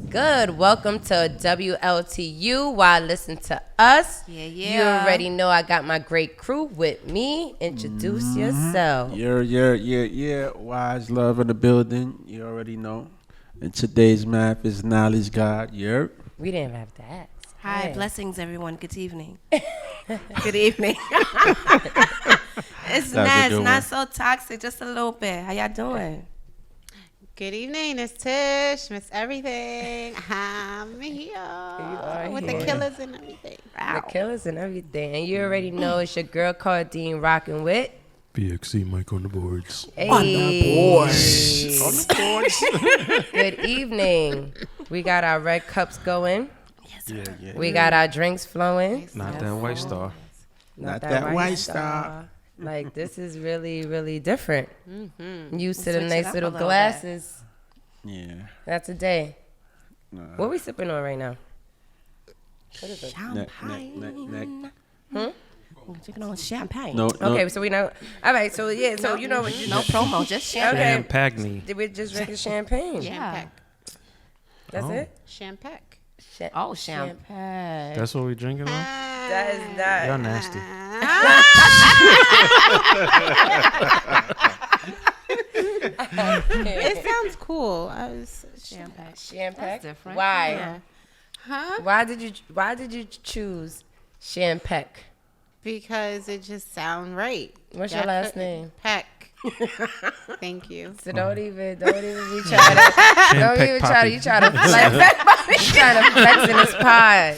good? Welcome to WLTU. While listen to us. Yeah. You already know I got my great crew with me. Introduce yourself. Yeah. Wise love in the building. You already know. And today's map is knowledge God. We didn't have to ask. Hi, Hey. blessings, everyone. Good evening. Good evening. It's That's a Ness, good not one. so toxic, just a little bit. How y'all doing? Good evening, it's Tish, Miss Everything. I'm here with the here. killers and everything. The killers and everything. And you already know it's your girl Cardine rocking with. BXC Mike on the boards. Hey. On the boards. Good evening. We got our red cups going. Yeah. We got our drinks flowing. Not that white star. Not that white star. Like, this is really, really different. Used to the Switch it nice up a little little glasses. Yeah. That's a day. Nah. What we sipping on right now? What is it? Champagne. Neck. We're drinking on champagne. No. Okay, so we know. All right, so yeah, so you know. No promo, just champagne. Champagne. We're just drinking champagne. Yeah. That's Oh. it? Champagne. Oh, champagne. That's what we drinking on? That is not. Y'all nasty. It sounds cool. Champagne. Champagne? That's different. Why? Yeah. Huh? Why did you choose champagne? Because it just sounds right. What's your last name? Peck. Thank you. So don't even be trying to. Don't even try to. You try to flex. You trying to flex in this pod.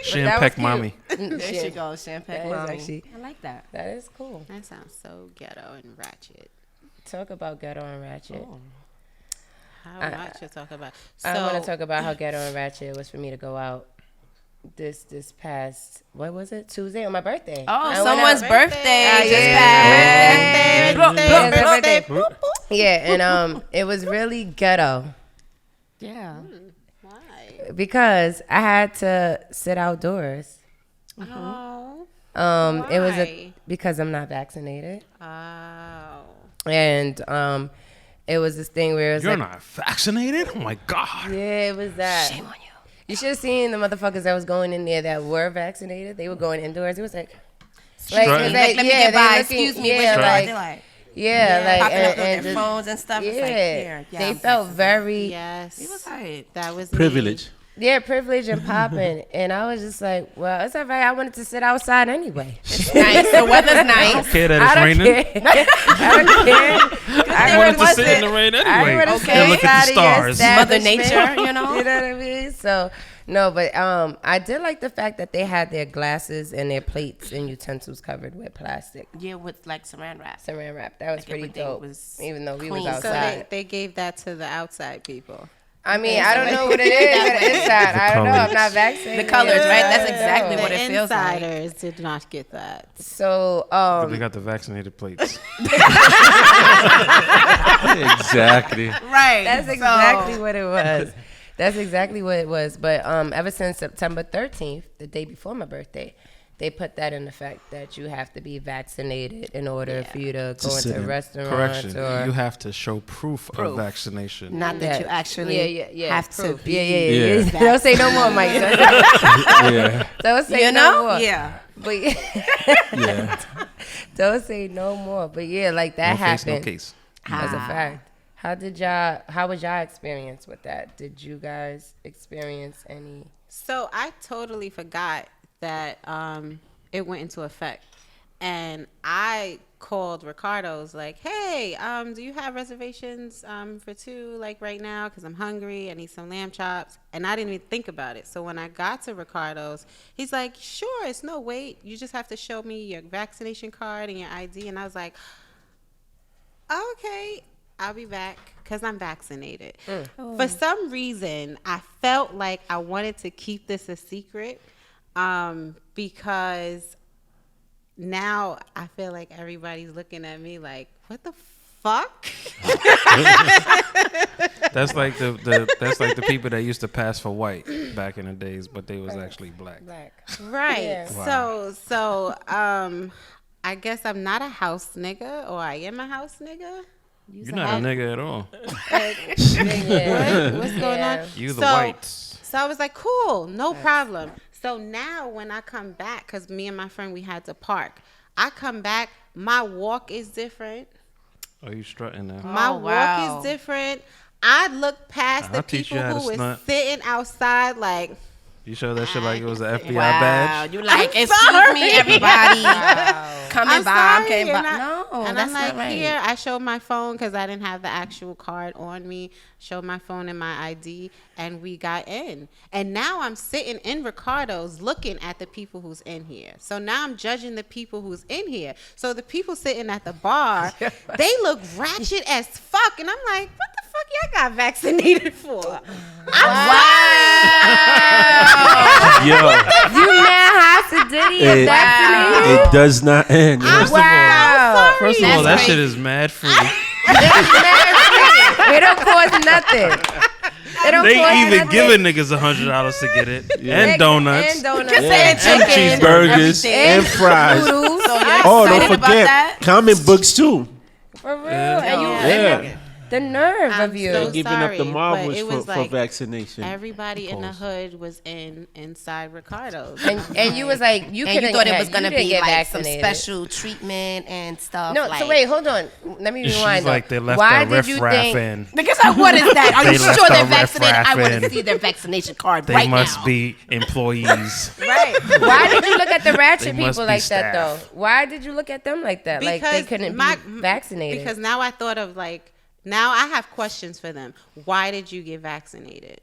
Champagne mommy. There she goes, champagne That is mommy. actually- I like that. That is cool. That sounds so ghetto and ratchet. Talk about ghetto and ratchet. Oh. How much you talk about? So, I want to talk about how ghetto and ratchet was for me to go out this past, what was it, Tuesday on my birthday. Oh, I went someone's out- birthday just yeah. passed. Yeah, it's her birthday. Yeah, and it was really ghetto Yeah. Why? because I had to sit outdoors. Oh. It was Why? because I'm not vaccinated, Oh. and it was this thing where it was You're like, not vaccinated? Oh my God. yeah, it was that. Shame on you. You should have seen the motherfuckers that was going in there that were vaccinated. They were going indoors. It was like, Strutting. it was Like, let me yeah, get they by. looking- Excuse me. yeah, Where's your like, They're like yeah, like, popping up on and their just- phones and stuff. yeah, It's like, here. Yeah, they I'm felt vaccinated. very, Yes. It was like, That was me. Privilege. yeah, privileged and popping. And I was just like, well, it's all right. I wanted to sit outside anyway. nice. The weather's nice. Okay, that I it's don't raining. care. I don't care. I wanted to sit in the rain I anyway. wanted to Okay, sit look at outside the of your stars. Mother establishment. Nature, you know? You know what I mean? So, no, but I did like the fact that they had their glasses and their plates and utensils covered with plastic. Yeah, with like saran wrap. Saran wrap. That was Like pretty everything dope. was Even though we was clean. So outside. they gave that to the outside people. I mean, I don't know what it is on the inside. I don't know. I'm not vaccinated. The colors, right? That's I don't exactly know. what The it feels like. insiders did not get that. So, They got the vaccinated plates. Exactly. Right. that's exactly what it was. That's exactly what it was. But ever since September 13th, the day before my birthday, they put that in effect that you have to be vaccinated in order for you to go sit into in. restaurants Correction. or You have to show proof of vaccination. Not that you actually have to proof. be. Yeah. Don't say no more, Mike. Yeah. Don't say You no know? more. Yeah. But Yeah. don't say no more. But yeah, like that No face, happened. no case. As a fact. How was y'all experience with that? Did you guys experience any? So I totally forgot that it went into effect. And I called Ricardo's like, hey, do you have reservations for two, like right now? Because I'm hungry. I need some lamb chops. And I didn't even think about it. So when I got to Ricardo's, he's like, sure, it's no wait. You just have to show me your vaccination card and your ID. And I was like, okay, I'll be back because I'm vaccinated. For some reason, I felt like I wanted to keep this a secret because now I feel like everybody's looking at me like, what the fuck? That's like the that's like the people that used to pass for white back in the days, but they was actually black. Right. Yeah. So I guess I'm not a house nigga, or I am a house nigga. You're not a nigga at all. What's going on? You the whites. So I was like, cool, no problem. So now when I come back, because me and my friend, we had to park. I come back, my walk is different. Oh, you strutting now. My walk is different. I look past the people who was sitting outside like. You show that shit like it was an FBI badge? You like, excuse me, everybody. Coming by. I'm coming by. No, and that's I'm like, not right. here, I showed my phone because I didn't have the actual card on me. Showed my phone and my ID, and we got in. And now I'm sitting in Ricardo's looking at the people who's in here. So now I'm judging the people who's in here. So the people sitting at the bar, they look ratchet as fuck. And I'm like, what the fuck y'all got vaccinated for? Wow. Yo, You mad high sedity and vaccinated? it does not end. First of all, that shit is mad free. It don't cost nothing. They even giving niggas $100 to get it, and donuts, and donuts, and cheeseburgers, and fries. noodles. Don't forget comic books too. For real. Yeah. The nerve of you. They're giving up the marbles for like vaccination. Everybody in the hood was inside Ricardo's. And you was like, you thought it was going to be like vaccinated. some special treatment and stuff. No, like, so wait, hold on. Let me rewind. She's like, they left Why the did you riff-raff think? in. Because what is that? Are you They left sure the they're vaccinated? I riff-raff want in. to see their vaccination card They right must now. be employees. Right. Why did you look at the ratchet They must people be like that though? staff. Why did you look at them like that? Like they couldn't be vaccinated. Because now I thought of like, now I have questions for them. Why did you get vaccinated?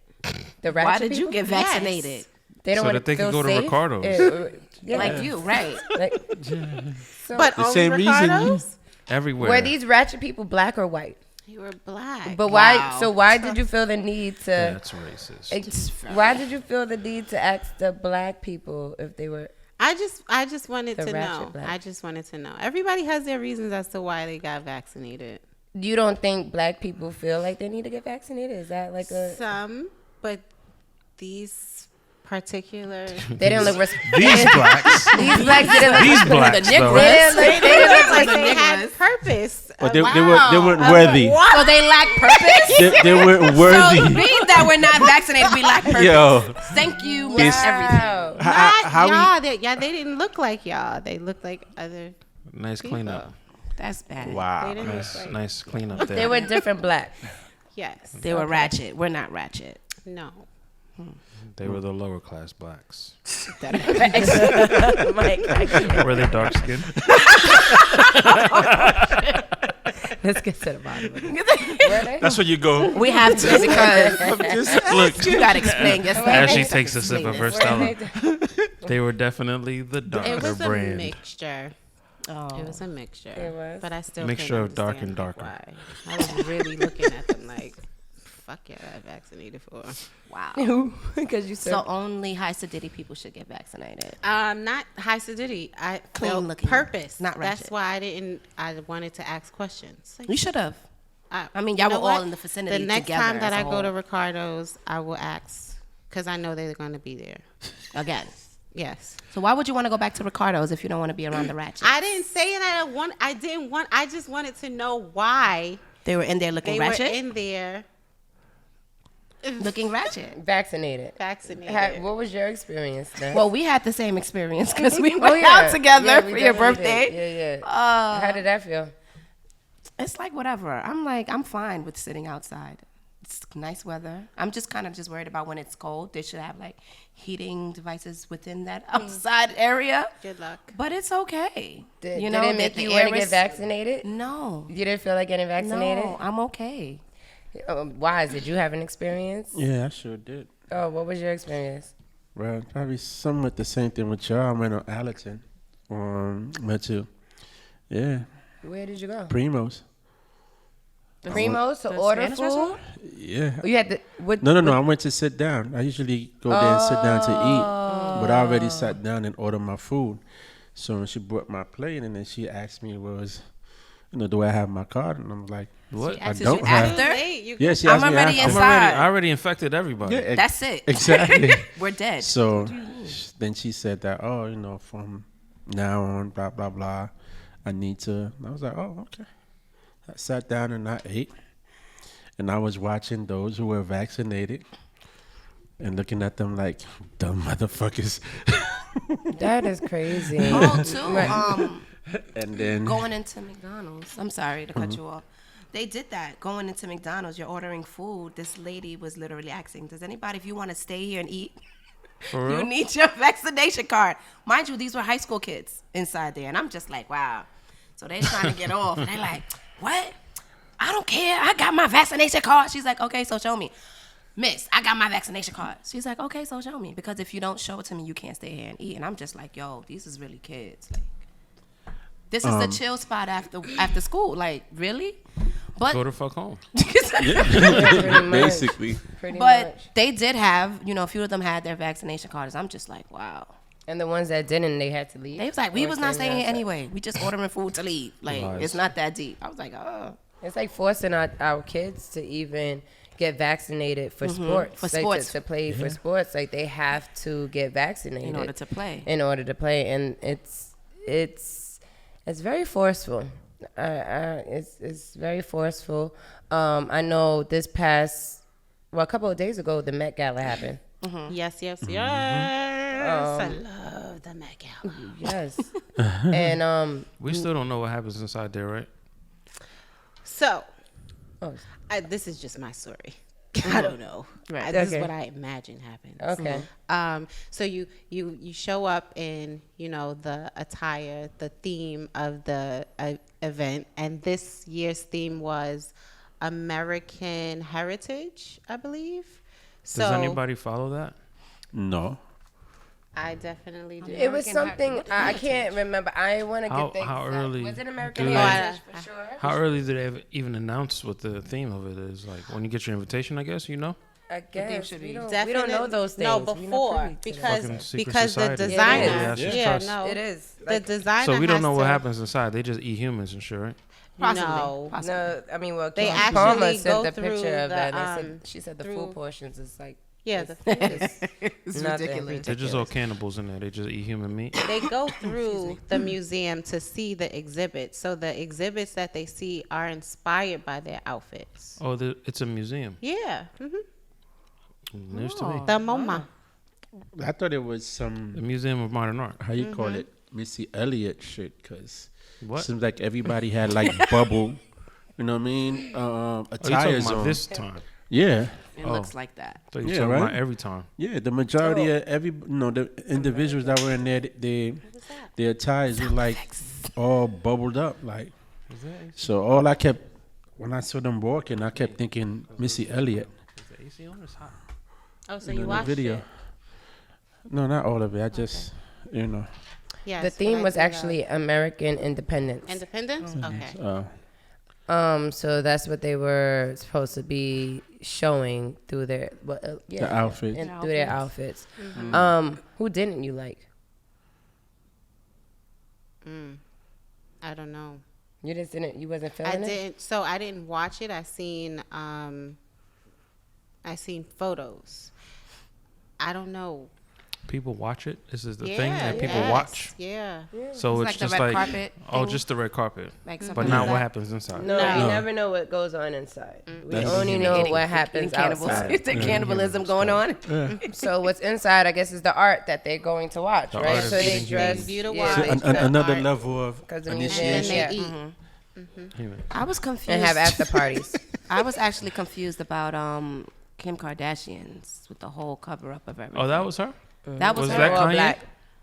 The ratchet Why did people? you get vaccinated? Yes. They don't So want that they feel can go to safe. Ricardo's. Yeah. Like you, right? Like, so, But The only same reason Ricardo's? Everywhere. were these ratchet people black or white? You were black. But why? Wow. So why did you feel the need to? That's racist. Why did you feel the need to ask the black people if they were? I just wanted The to ratchet know. black. I just wanted to know. Everybody has their reasons as to why they got vaccinated. You don't think black people feel like they need to get vaccinated? Is that like a? Some, but these particular. They didn't look. These blacks. These blacks didn't look. These blacks, though. They didn't look like They had purpose. But they weren't worthy. So they lack purpose? They weren't worthy. So being that we're not vaccinated, we lack purpose. Yo. Thank you, It's- Miss Everything. Wow. How Not y'all. They didn't look like y'all. They looked like other. Nice cleanup. That's bad. Wow. They didn't Nice, look like. nice cleanup there. They were different black. Yes. They were ratchet. We're not ratchet. No. They were the lower class blacks. Mike, I can't. Were they dark skinned? Let's get to the bottom of it. Were they? That's where you go. We have to because Look, you got to explain yourself. as she takes a sip of her Were Stella, they were definitely the It darker was a brand. mixture. Oh. It was a mixture. It was? But I still Mixture couldn't of dark understand, and like, why. I was really looking at them like, fuck yeah, I got vaccinated for. Wow. Because you said So only high sedity people should get vaccinated. Not high sedity. I Clean felt looking, purpose. not ratchet. That's why I wanted to ask questions. Like, You should have. I mean, you y'all know were all what? in the vicinity The next together time that as I a go to whole. Ricardo's, I will ask because I know they're going to be there. Again. Yes. So why would you want to go back to Ricardo's if you don't want to be around the ratchet? I didn't say that I just wanted to know why They were in there looking they ratchet? were in there Looking ratchet. vaccinated. vaccinated. What was your experience then? Well, we had the same experience because we Oh, went yeah. out together Yeah, we for your definitely birthday. did. Yeah. How did that feel? It's like whatever. I'm fine with sitting outside. It's nice weather. I'm just kind of just worried about when it's cold. They should have like heating devices within that outside area. Good luck. But it's okay. Did it that make the you want air to get is- vaccinated? No. You didn't feel like getting vaccinated? No, I'm okay. Why? Did you have an experience? Yeah, I sure did. Oh, what was your experience? Well, probably somewhat the same thing with y'all. I went on Allerton. Went to, yeah, Where did you go? Primos. Primos to order Spanish food? restaurant? Yeah. You had to. What, No. I went to sit down. I usually go there and sit down to eat, but I already sat down and ordered my food. So when she brought my plate, and then she asked me, do I have my card? And I'm like, What? I don't have. Yeah, she I'm asked me already after. inside. I already infected everybody. Yeah, That's it. exactly. We're dead. So then she said that, from now on, blah, blah, blah, I need to. I was like, oh, okay. I sat down and I ate. And I was watching those who were vaccinated and looking at them like dumb motherfuckers. That is crazy. Oh, too. And then Going into McDonald's. I'm sorry to cut you off. They did that. Going into McDonald's, you're ordering food. This lady was literally asking, does anybody, if you want to stay here and eat, For real? you need your vaccination card. Mind you, these were high school kids inside there. And I'm just like, wow. So they're trying to get off. And they're like, what? I don't care. I got my vaccination card. She's like, okay, so show me. Miss, I got my vaccination card. She's like, okay, so show me. Because if you don't show it to me, you can't stay here and eat. And I'm just like, yo, these is really kids. Like, this is the chill spot after school. Like, really? But Go the fuck home. Pretty much. basically, Pretty but much. they did have, a few of them had their vaccination cards. I'm just like, wow. And the ones that didn't, they had to leave. They was like, we Or was not staying staying here outside. anyway. We just ordering food to leave. Like, Lies. it's not that deep. I was like, oh. It's like forcing our kids to even get vaccinated for sports. For Like, sports. To play for sports. Like, they have to get vaccinated. In order to play. And it's very forceful. It's very forceful. I know this past, a couple of days ago, the Met Gala happened. Yes, yes, yes. I love the Met Gala. Yes. And We still don't know what happens inside there, right? So, oh, this is just my story. I don't know. Right. This is Okay. what I imagine happens. okay. So you show up in the attire, the theme of the event, and this year's theme was American Heritage, I believe. So Does anybody follow that? no. I definitely do. It was American something I can't remember. I want to How- get the how exact- early was it American do they- Heritage for sure? How early did they even announce what the theme of it is? Like when you get your invitation, I guess, I guess should we be. don't Definitely- know those things. No, We're not before privy to that. Fucking secret because the society. designer, Yeah, it is. yeah, Trust. no, It is. the Like, designer. So we don't has know what to- happens inside. They just eat humans and shit, right? Possibly. No. Possibly. no, I mean, well, They Kiki actually Palmer go sent the through picture of the, that. And they said, she said the through- food portions is like Yeah, It's nothing. ridiculous. They're just all cannibals in there. They just eat human meat. they go through the museum to see the exhibits. So the exhibits that they see are inspired by their outfits. Oh, it's a museum. Yeah, News to me. the MoMA. I thought it was The some, Museum of Modern Art. how you call it, Missy Elliott shit, because What? seems like everybody had like bubble, you know what I mean, Oh, you attires talking about on. this time? Yeah, It Oh. looks like that. So you Yeah, talking right? about every time? yeah. The majority Oh. of the individuals that were in there, their attires were like all bubbled up, like. So all I kept, when I saw them walking, I kept thinking Missy Elliott. Is the AC on? It's hot. Oh, so in you the watched video. it? No, not all of it. I just, Yes. the theme but I was did, actually American independence. Independence. Okay. So that's what they were supposed to be showing through their The outfit. and through their outfits. Who didn't you like? I don't know. You just didn't. You wasn't feeling I it. didn't. So I didn't watch it. I seen photos. I don't know. People watch it. This is the Yeah, thing that people yes, watch. Yeah. So It's it's, like the just red like carpet oh, thing? just the red carpet, Like something but like not that. what happens inside. No, No. you No. never know what goes on inside. We That's- only know what happens outside. Is there cannibalism going on? So what's inside, I guess, is the art that they're going to watch, The right? art So of they eating dress. You to yeah, watch. they An- dress another art. level of 'Cause the And initiation. then they Yeah. eat. Human. I was confused. and have after parties. I was actually confused about Kim Kardashian's with the whole cover up of everything. Oh, that was her. that was was her. that All Kanye? black.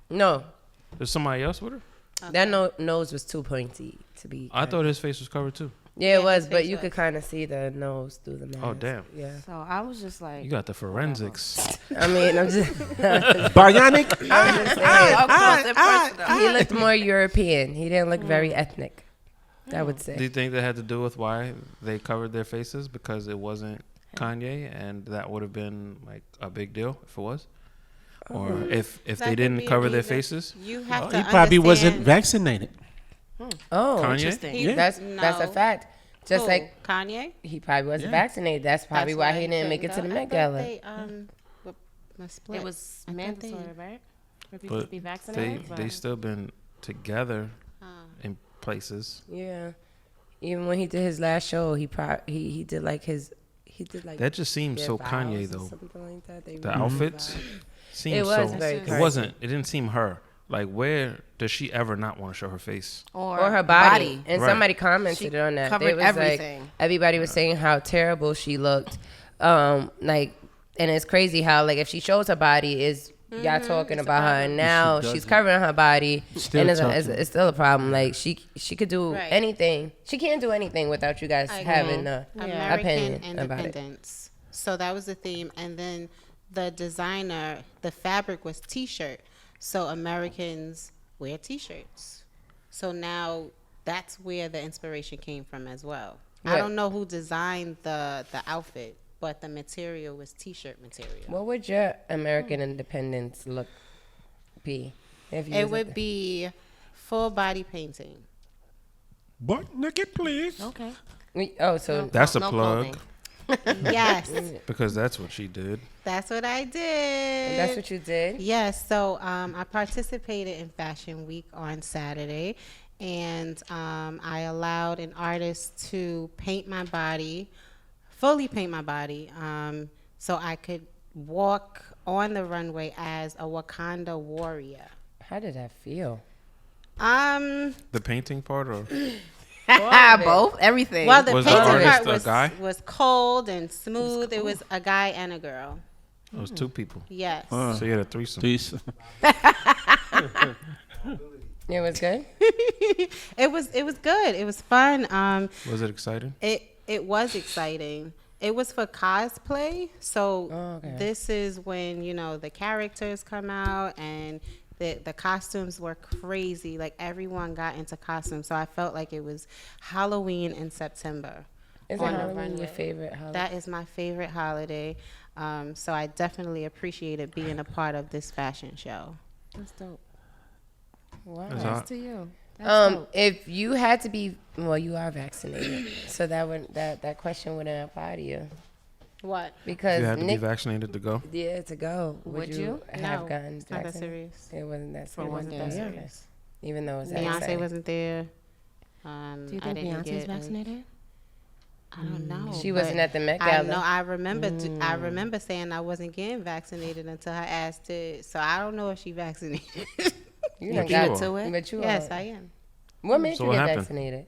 No, There's somebody else with her. that nose was too pointy to be. I thought his face was covered too. Yeah, it Yeah, was, his but face you was. could kind of see the nose through the mask. Oh, damn. Yeah. So I was just like, You got the forensics. I mean, I'm just. Bionic. I'm just saying. up close and personal. He looked more European. He didn't look very ethnic. I would Do say. you think that had to do with why they covered their faces because it wasn't Kanye, and that would have been like a big deal if it was, or if That they could didn't be a cover their reason. faces? You have to. He probably wasn't understand- vaccinated. Oh, Kanye? interesting. He- that's a no. fact. Just Who? like Kanye. he probably wasn't Yeah. vaccinated. That's probably That's why he didn't couldn't make it to the go. Met I thought Gala. they, was split. It was I thought mandatory, they- right? For people But to be They vaccinated. they still been together Oh. in places. Yeah. Even when he did his last show, he did like That just seems their so vows Kanye or though. something like that. They The really outfits vibed. seemed It was so. very It crazy. wasn't. It didn't seem her. Like, where does she ever not want to show her face? Or her body. And Right. somebody commented She on that. covered They was everything. like, everybody was saying how terrible she looked. Like, and it's crazy how, like, if she shows her body, is y'all talking about her, and now She she's doesn't. covering her body, Still and talking. it's still a problem. Like, she could do Right. anything. She can't do anything without you guys having an American opinion about it. independence. So that was the theme, and then the designer, the fabric was T-shirt. So Americans wear T-shirts. So now that's where the inspiration came from as well. I What- don't know who designed the outfit, but the material was T-shirt material. What would your American independence look be? If you It was would at be full body painting. Butt naked, please. Okay. so That's a No plug clothing. Yes, because that's what she did. that's what I did. that's what you did. Yes, so I participated in Fashion Week on Saturday, and I allowed an artist to paint my body, fully paint my body, so I could walk on the runway as a Wakanda warrior. How did that feel? The painting part, or Both, everything. Well, the Was the painting artist part a guy? was cold and smooth. It was a guy and a girl. it was two people. Yes. So you had a threesome. Please. It was good. It was good. It was fun. Was it exciting? It was exciting. It was for cosplay. So okay. this is when, the characters come out, and the costumes were crazy. Like, everyone got into costumes. So I felt like it was Halloween in September. Is on the Halloween runway. your favorite holiday? That is my favorite holiday. So I definitely appreciated being a part of this fashion show. That's dope. Wow. That's That's hot. to you. That's dope. If you had to be, well, you are vaccinated, so that question wouldn't apply to you What? because You had to be Nick, vaccinated to go. yeah, to go. Would Would you? you have No, gotten it's not that vaccinated? serious. It wasn't that For serious. one Wasn't that day. serious. Even though it was Beyonce XA. wasn't there. Do you I think didn't Beyonce's get, vaccinated? I don't know. She wasn't but at the Met I Gala. know. I remember. I remember saying I wasn't getting vaccinated until her ass did. So I don't know if she vaccinated. You But done you got are. to it. But you Yes, are. I am. What made So you what get happened? vaccinated?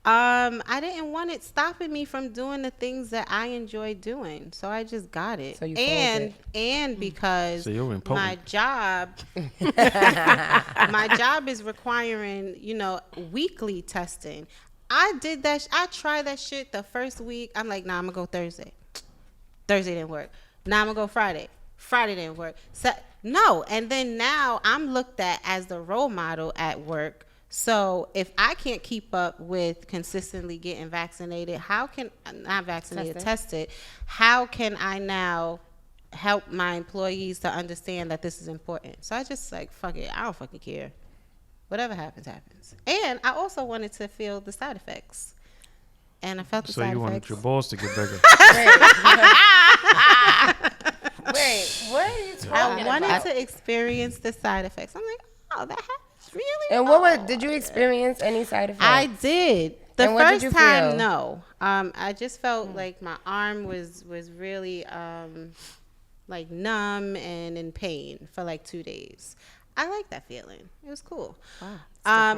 I didn't want it stopping me from doing the things that I enjoy doing, so I just got it. So you and because So you're my impotent. job, my job is requiring weekly testing. I did that. I tried that shit the first week. I'm like, nah, I'm gonna go Thursday. Thursday didn't work. Now I'm gonna go Friday. Friday didn't work. So no, and then now I'm looked at as the role model at work. So if I can't keep up with consistently getting vaccinated, how can not vaccinated tested? How can I now help my employees to understand that this is important? So I just like fuck it. I don't fucking care. Whatever happens, happens. And I also wanted to feel the side effects, and I felt the So side you wanted effects. your balls to get bigger. Wait, what are you talking I wanted about? to experience the side effects. I'm like, oh, that happens really. And what was? Did you experience any side effects? I did. The And what did first you time, feel? no. I just felt like my arm was really like numb and in pain for like 2 days. I like that feeling. It was cool. Wow.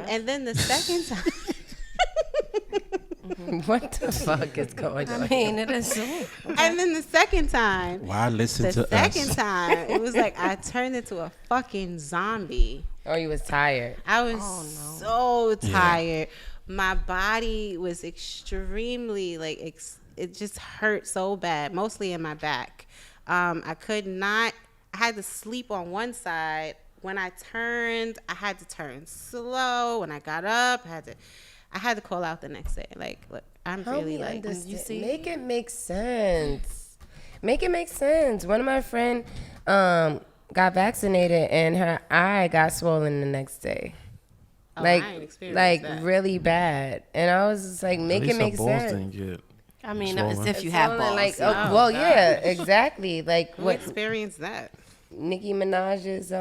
And then the second time. What the fuck is going on? I mean, it is. And then the second time, Why listen the to second us? time, it was like I turned into a fucking zombie. Oh, you was tired. I was so tired. My body was extremely it just hurt so bad, mostly in my back. I could not. I had to sleep on one side. When I turned, I had to turn slow. When I got up, I had to call out the next day. Like, look, I'm Help really me like. understand. Make it make sense. Make it make sense. One of my friend got vaccinated and her eye got swollen the next day. Oh, Like, I ain't experienced that. really bad. And I was just like, make At it least her make balls sense. didn't get. I mean, Swollen. as if you have Swollen, balls. like, you know? well, yeah, exactly. Like Who what experienced that? Nicki Minaj's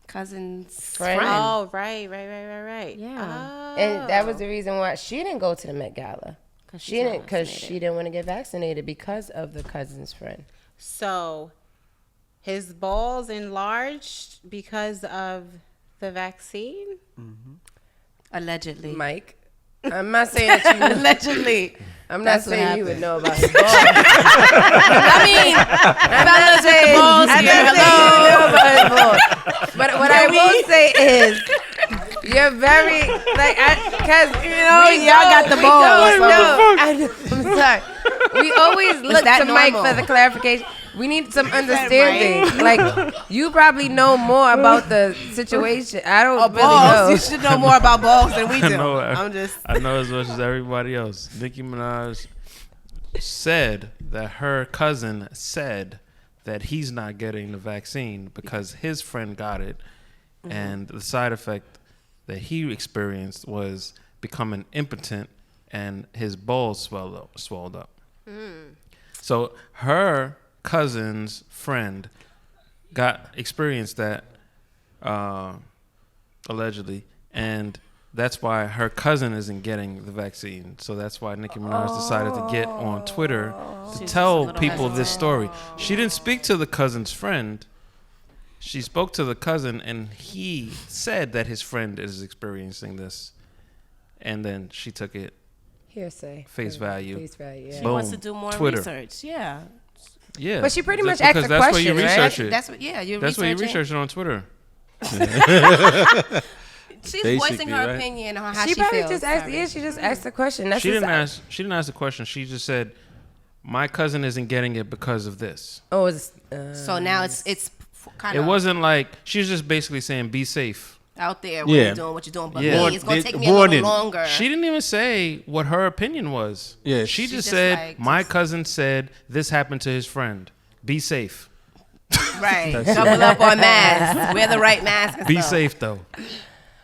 cousin's Friend. friend. Oh, right. Yeah. Oh. And that was the reason why she didn't go to the Met Gala. She didn't want to get vaccinated because of the cousin's friend. So his balls enlarged because of the vaccine? Allegedly. Mike, I'm not saying that you Allegedly. I'm not That's what saying you would happened. know about his balls. I mean, fellas with the balls I'm here. not saying you know about his balls. But what I will say is, you're very because y'all got the balls. I'm sorry. We always look that to Mike normal? for the clarification. We need some understanding. Like, you probably know more about the situation. I don't really know. You should know more about balls than we do. I know as much as everybody else. Nicki Minaj said that her cousin said that he's not getting the vaccine because his friend got it, and the side effect that he experienced was becoming impotent and his balls swelled up. So her cousin's friend experienced that allegedly, and that's why her cousin isn't getting the vaccine. So that's why Nicki Minaj decided to get on Twitter to tell people this story. She didn't speak to the cousin's friend. She spoke to the cousin, and he said that his friend is experiencing this, and then she took it Hearsay. face value. Face value, yeah. She Boom. wants to do more Twitter. research. Yeah. Yeah, But she pretty That's much asked because a that's where you question, right? research it. That's what. Yeah, you're That's where you researching. research it on Twitter. She's Basically, voicing her right? opinion on how She she probably feels. just asked. Sorry. Yeah, she just asked a question. That's She didn't just- ask. She didn't ask the question. She just said, "My cousin isn't getting it because of this." Oh, it's, So now it's kind It of wasn't like she was just basically saying, "Be safe." out there. What Yeah. you're doing, what you're doing, but Yeah. me, it's gonna Warning. take me a little Warning. longer. She didn't even say what her opinion was. Yeah. She She just just said, like, "My just- cousin said this happened to his friend. Be safe. Right. Double up on masks. Wear the right mask. And Be stuff. safe, though."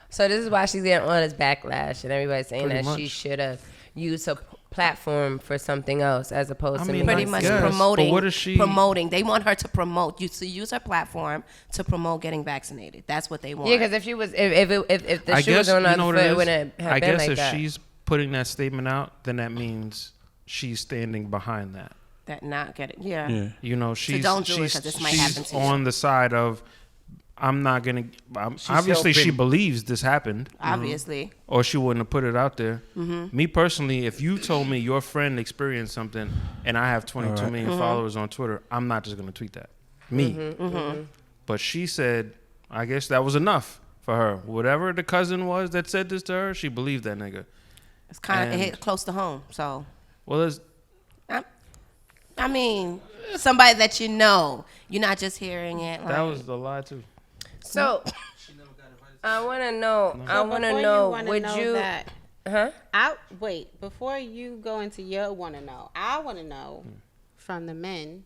So this is why she's getting all this backlash and everybody's saying Pretty that she much. should have used her platform for something else as opposed I to mean, making Pretty I much guess, but promoting. what is she- Promoting. They want her to promote. To use her platform to promote getting vaccinated. That's what they want. Yeah, because if she was, if the I shoe was guess on you the know other what it foot, it is? wouldn't have I been guess like if that. she's putting that statement out, then that means she's standing behind that. that not get it. Yeah. Yeah. You know, she's don't do it, she's, 'cause this might she's happen to you. on the side of I'm not gonna. Obviously, she helping. believes this happened, Obviously. or she wouldn't have put it out there. Mm-hmm. Me personally, if you told me your friend experienced something and I have 22 Alright. million Mm-hmm. followers on Twitter, I'm not just gonna tweet that. Me. But she said, I guess that was enough for her. Whatever the cousin was that said this to her, she believed that nigga. It's kind of And- it hit close to home. So, Well, it's, I mean, somebody that you know, you're not just hearing it. Like, that was the lie too. So I want to know. I So want to before you know. wanna Would know you? that, Huh? wait, before you go into your want to know, I want to know from the men,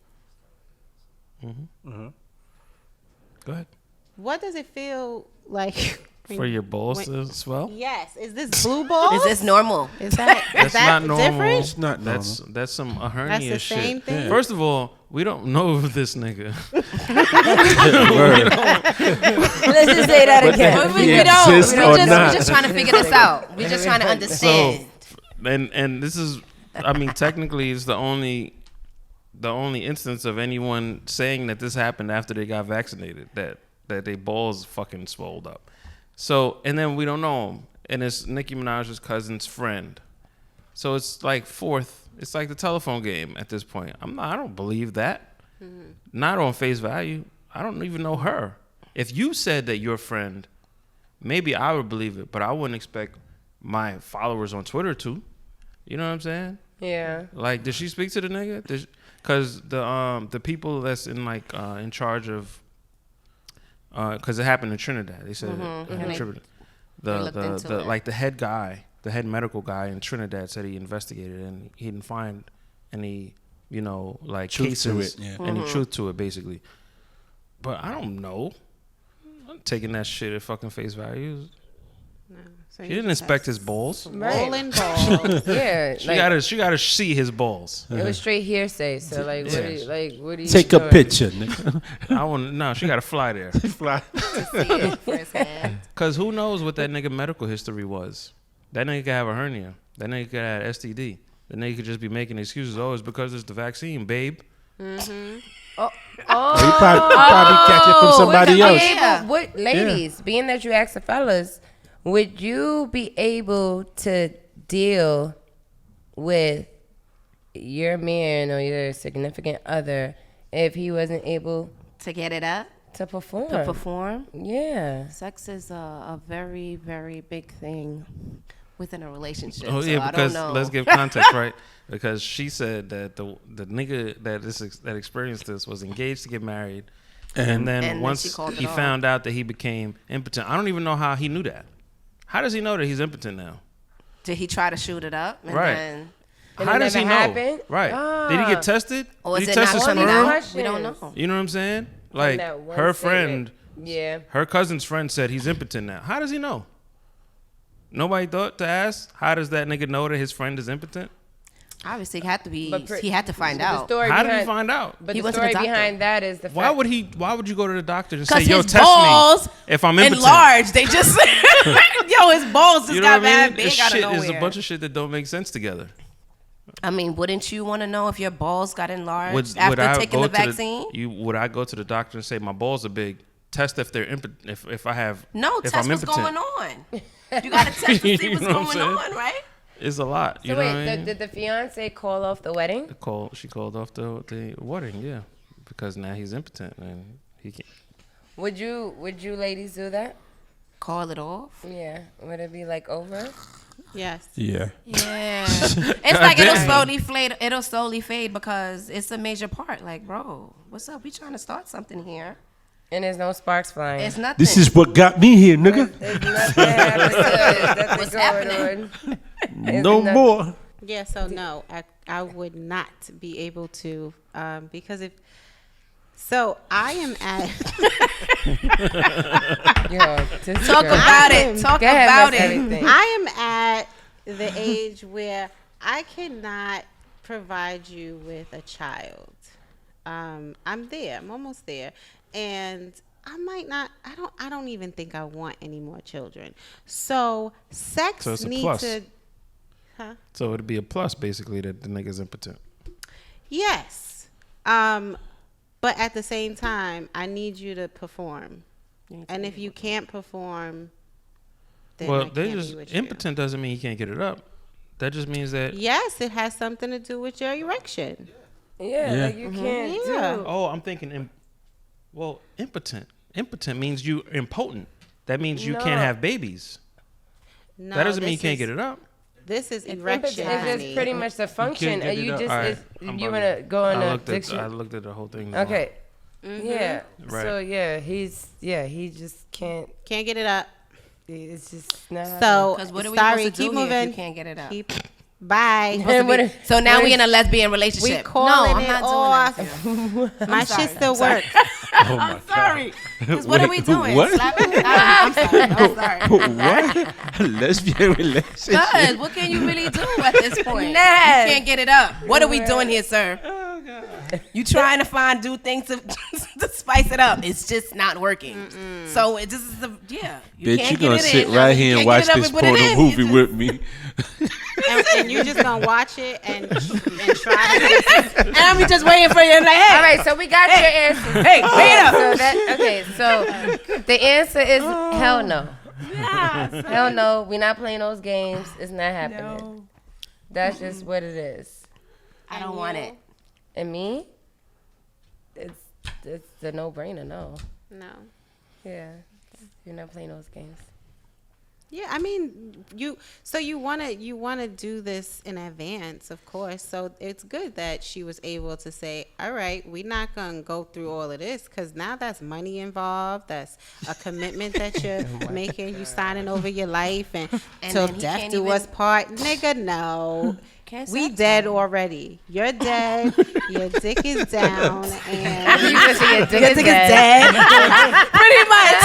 Go ahead. what does it feel like For your balls when- to swell? Yes, is this blue balls? is this normal? Is that That's that not normal. different? It's not normal. That's some a hernia That's the shit. same thing? Yeah. First of all, we don't know this nigga. Word. Let's just say that again. But He we don't. exists or We're not. just trying to figure this out. We're just trying to So, understand. and this is, I mean, technically, it's the only instance of anyone saying that this happened after they got vaccinated, that their balls fucking swelled up. So, and then we don't know him, and it's Nicki Minaj's cousin's friend. So it's like it's like the telephone game at this point. I don't believe that. Not on face value. I don't even know her. If you said that your friend, maybe I would believe it, but I wouldn't expect my followers on Twitter to. You know what I'm saying? Yeah. Like, did she speak to the nigga? Because the people that's in charge of, because it happened in Trinidad. They said And they- Trinidad. they looked into it. Like the head guy, the head medical guy in Trinidad said he investigated and he didn't find any, like Truth to cases, it, yeah. any truth to it, basically. But I don't know. I'm taking that shit at fucking face value. So She didn't inspect his balls. rolling balls. Yeah, She gotta see his balls. It was straight hearsay. So like, Yes. what do you Take a showing? picture, nigga. I want no. She gotta fly there. Fly. Cause who knows what that nigga medical history was? That nigga could have a hernia. That nigga could have STD. That nigga could just be making excuses. Oh, it's because it's the vaccine, babe. He probably catch it from somebody Would you be else. able- what, ladies, being that you asked the fellas, would you be able to deal with your man or your significant other if he wasn't able To get it up, to perform? to perform. Yeah. Sex is a very, very big thing within a relationship. Oh so yeah, I because don't know. let's give context, right? Because she said that the nigga that experienced this was engaged to get married, and then And then once she called it he off. found out that he became impotent, I don't even know how he knew that. How does he know that he's impotent now? Did he try to shoot it up? And Right. Then, And How it does he never know? happened? Right? Did he get tested? or Did is he it test not his coming sperm? out? We don't know. You know what I'm saying? Like that one her statement. friend, Yeah. her cousin's friend said he's impotent now. How does he know? Nobody thought to ask. How does that nigga know that his friend is impotent? Obviously, he had to be. But He had to find The out. story How did behind, he find out? But He the went to the story doctor. behind that is the fact. Why would he? Why would you go to the doctor and say, Because "Yo, his test balls me if I'm impotent"? enlarged. They just, yo, his balls just You know got what I mad mean? big It's out of shit. nowhere. There's a bunch of shit that don't make sense together. I mean, wouldn't you want to know if your balls got enlarged Would after I taking go the to vaccine? would I go to the doctor and say my balls are big? Test if they're impotent. If I have No, if test I'm what's impotent. going on. You got to test to see You what's know what I'm going saying? on, right? It's a lot. You So know wait, what I mean? did the fiance call off the wedding? She called off the wedding, yeah, because now he's impotent and he can't. Would you ladies do that? Call it off. Yeah. Would it be like over? Yes. Yeah. Yeah, it's like it'll slowly fade because it's a major part. Like, bro, what's up? We trying to start something here. And there's no sparks flying. It's nothing. This is what got me here, nigga. There's nothing happening. What's happening? No more. Yeah. So no, I would not be able to because if. So I am at. Talk about it. Talk Go ahead, about Miss it. Everything. I am at the age where I cannot provide you with a child. I'm there. I'm almost there, and I might not. I don't even think I want any more children. So sex So it's a needs plus. to. Huh? So it'd be a plus basically that the nigga's impotent. Yes. But at the same time, I need you to perform. And if you can't perform, then I Well, can't they be just with you. impotent doesn't mean he can't get it up. That just means that Yes, it has something to do with your erection. Yeah, Yeah. like you can't Yeah. do. oh, I'm thinking impotent. Impotent means you impotent. That means you can't No. have babies. No, That doesn't mean you this can't is- get it up. This is It's erection, just honey. pretty much the function. get it You up. just All right, is, I'm you bugging. wanna go on I a looked dictionary. at the whole thing. Okay. Yeah. Right. So yeah, he just can't. Can't get it up. It's just not. So Because what are we sorry, supposed to keep do here moving. if you can't get it up? Bye. And what if- So now what we if- in a lesbian We relationship. calling no, I'm it not off. doing that. My sorry, shit still I'm sorry. works. Oh my Sorry. 'Cause what are we Wait, doing? what? Slapping? I'm sorry. I'm sorry. What? Lesbian relationship. Cuz, what can you really do at this point? Ness. You can't get it up. What are we doing here, sir? You trying to do things to spice it up. It's just not working. So it just is you Bitch, can't you get gonna it sit in. right You here and can't watch get it up this and put it porno in. movie You with me. and you're just gonna watch it and try to. And I'm just waiting for you. I'm like, hey, All right, so we got your answers. hey, wait up. So so the answer is hell no. Hell no. We're not playing those games. It's not happening. That's just what it is. I don't want it. And me, it's the no-brainer. No. No. Yeah. You're not playing those games. Yeah, I mean, you wanna do this in advance, of course. So it's good that she was able to say, "All right, we're not gonna go through all of this because now that's money involved. That's a commitment that you're making. You signing over your life and till then he death can't do even- us part, nigga. No." Can't We sex dead him. already. You're dead. Your dick is down, and You just say your dick your is dick dead. is dead. Pretty much.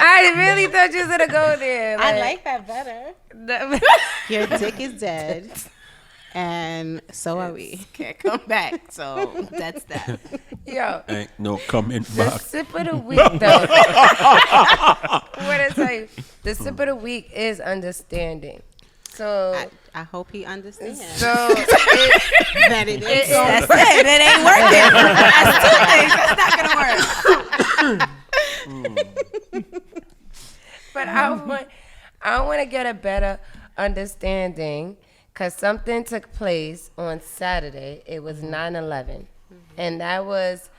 I really thought you was gonna go there. I like that better. the- Your dick is dead, and so are we. Can't come back. So that's that. Yo, Ain't no coming the back. sip of the week, though. What I tell you, the sip of the week is understanding. So, I hope he understands so it, that it is. That's it. It ain't working. That's 2 things. That's not gonna work. but I want to get a better understanding because something took place on Saturday. It was 9/11, and that was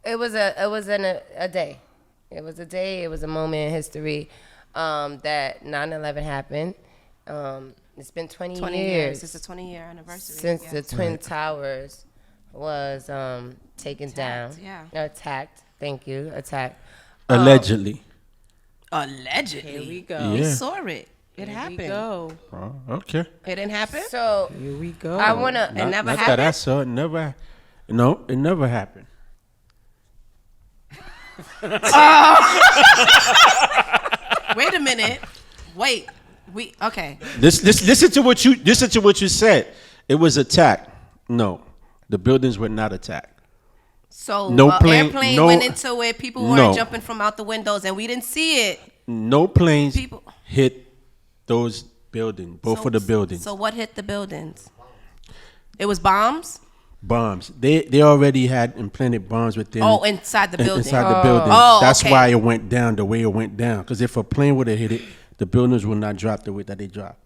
it was a day. It was a day. It was a moment in history that 9/11 happened. It's been 20 years. It's a 20-year anniversary. Since yeah. the Twin Towers was taken down. yeah. Attacked. Thank you. Attacked. Allegedly. Allegedly. Here we go. We Yeah. saw it. It Here happened. we go. Oh, okay. It didn't happen. So Here we go. I wanna. It never Not that I happened. saw it. Never. No, it never happened. Wait a minute. Wait. Okay. Listen to what you said. It was attacked. No, the buildings were not attacked. So No plane- airplane no- went into it. People weren't No. jumping from out the windows, and we didn't see it. No planes People- hit those buildings. Both of the buildings. So what hit the buildings? It was bombs. Bombs. They already had implanted bombs within. Oh, inside the building. Inside the building. Oh, That's okay. why it went down the way it went down. Because if a plane would have hit it, the buildings would not drop the way that they dropped.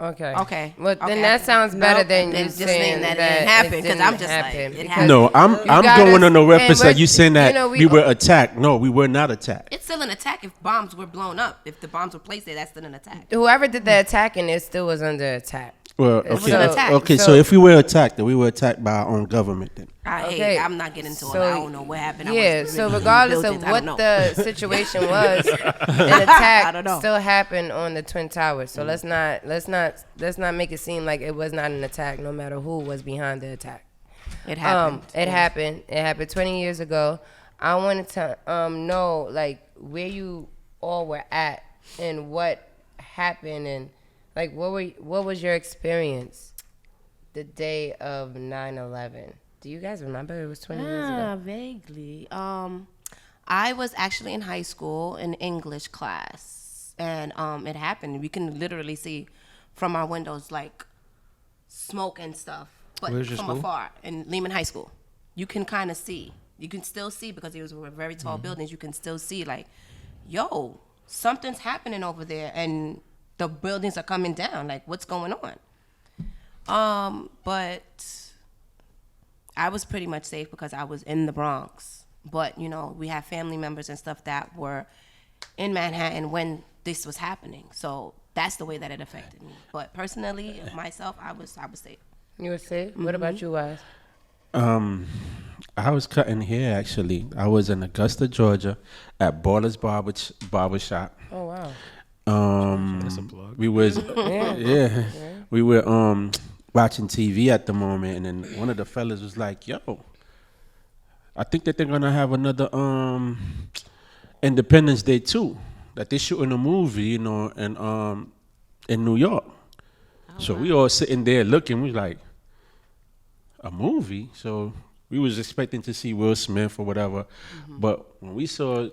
Okay. Okay. Well, then Okay. that sounds better Nope. than Then you just saying saying that it didn't happen, 'cause I'm just like, happen it because happened. No, I'm gotta- going on the and reference that we're- you saying that you know, we were attacked. No, we were not attacked. It's still an attack if bombs were blown up. If the bombs were placed there, that's still an attack. Whoever did the attacking, it still was under attack. Well, It was okay, an attack. okay. So, So- if we were attacked, then we were attacked by our own government. Then Hey, I'm not getting into it. So- I don't know what happened. I Yeah, wasn't so really in regardless buildings. of I what don't know. the situation was, an I attack don't know. still happened on the Twin Towers. So let's not make it seem like it was not an attack, no matter who was behind the attack. It happened. It happened. It happened 20 years ago. I wanted to know like where you all were at and what happened and like what was your experience the day of 9/11? Do you guys remember? It was 20 years ago. Vaguely. I was actually in high school in English class, and it happened. We can literally see from our windows like smoke and stuff, but Where's your from school? afar in Lehman High School, you can kind of see. You can still see because it was very tall Mm-hmm. buildings. You can still see like, yo, something's happening over there, and the buildings are coming down. Like, what's going on? But I was pretty much safe because I was in the Bronx. But, you know, we have family members and stuff that were in Manhattan when this was happening. So that's the way that it affected me. But personally, myself, I was safe. You were safe? What about you, Wise? I was cutting hair actually. I was in Augusta, Georgia, at Baller's Barbershop. Oh, wow. That's a plug. We was we were watching TV at the moment, and then one of the fellas was like, "Yo, I think that they're gonna have another Independence Day too. That they're shooting a movie, you know, and in New York." So we all sitting there looking. We was like, "A movie?" So we was expecting to see Will Smith or whatever, but when we saw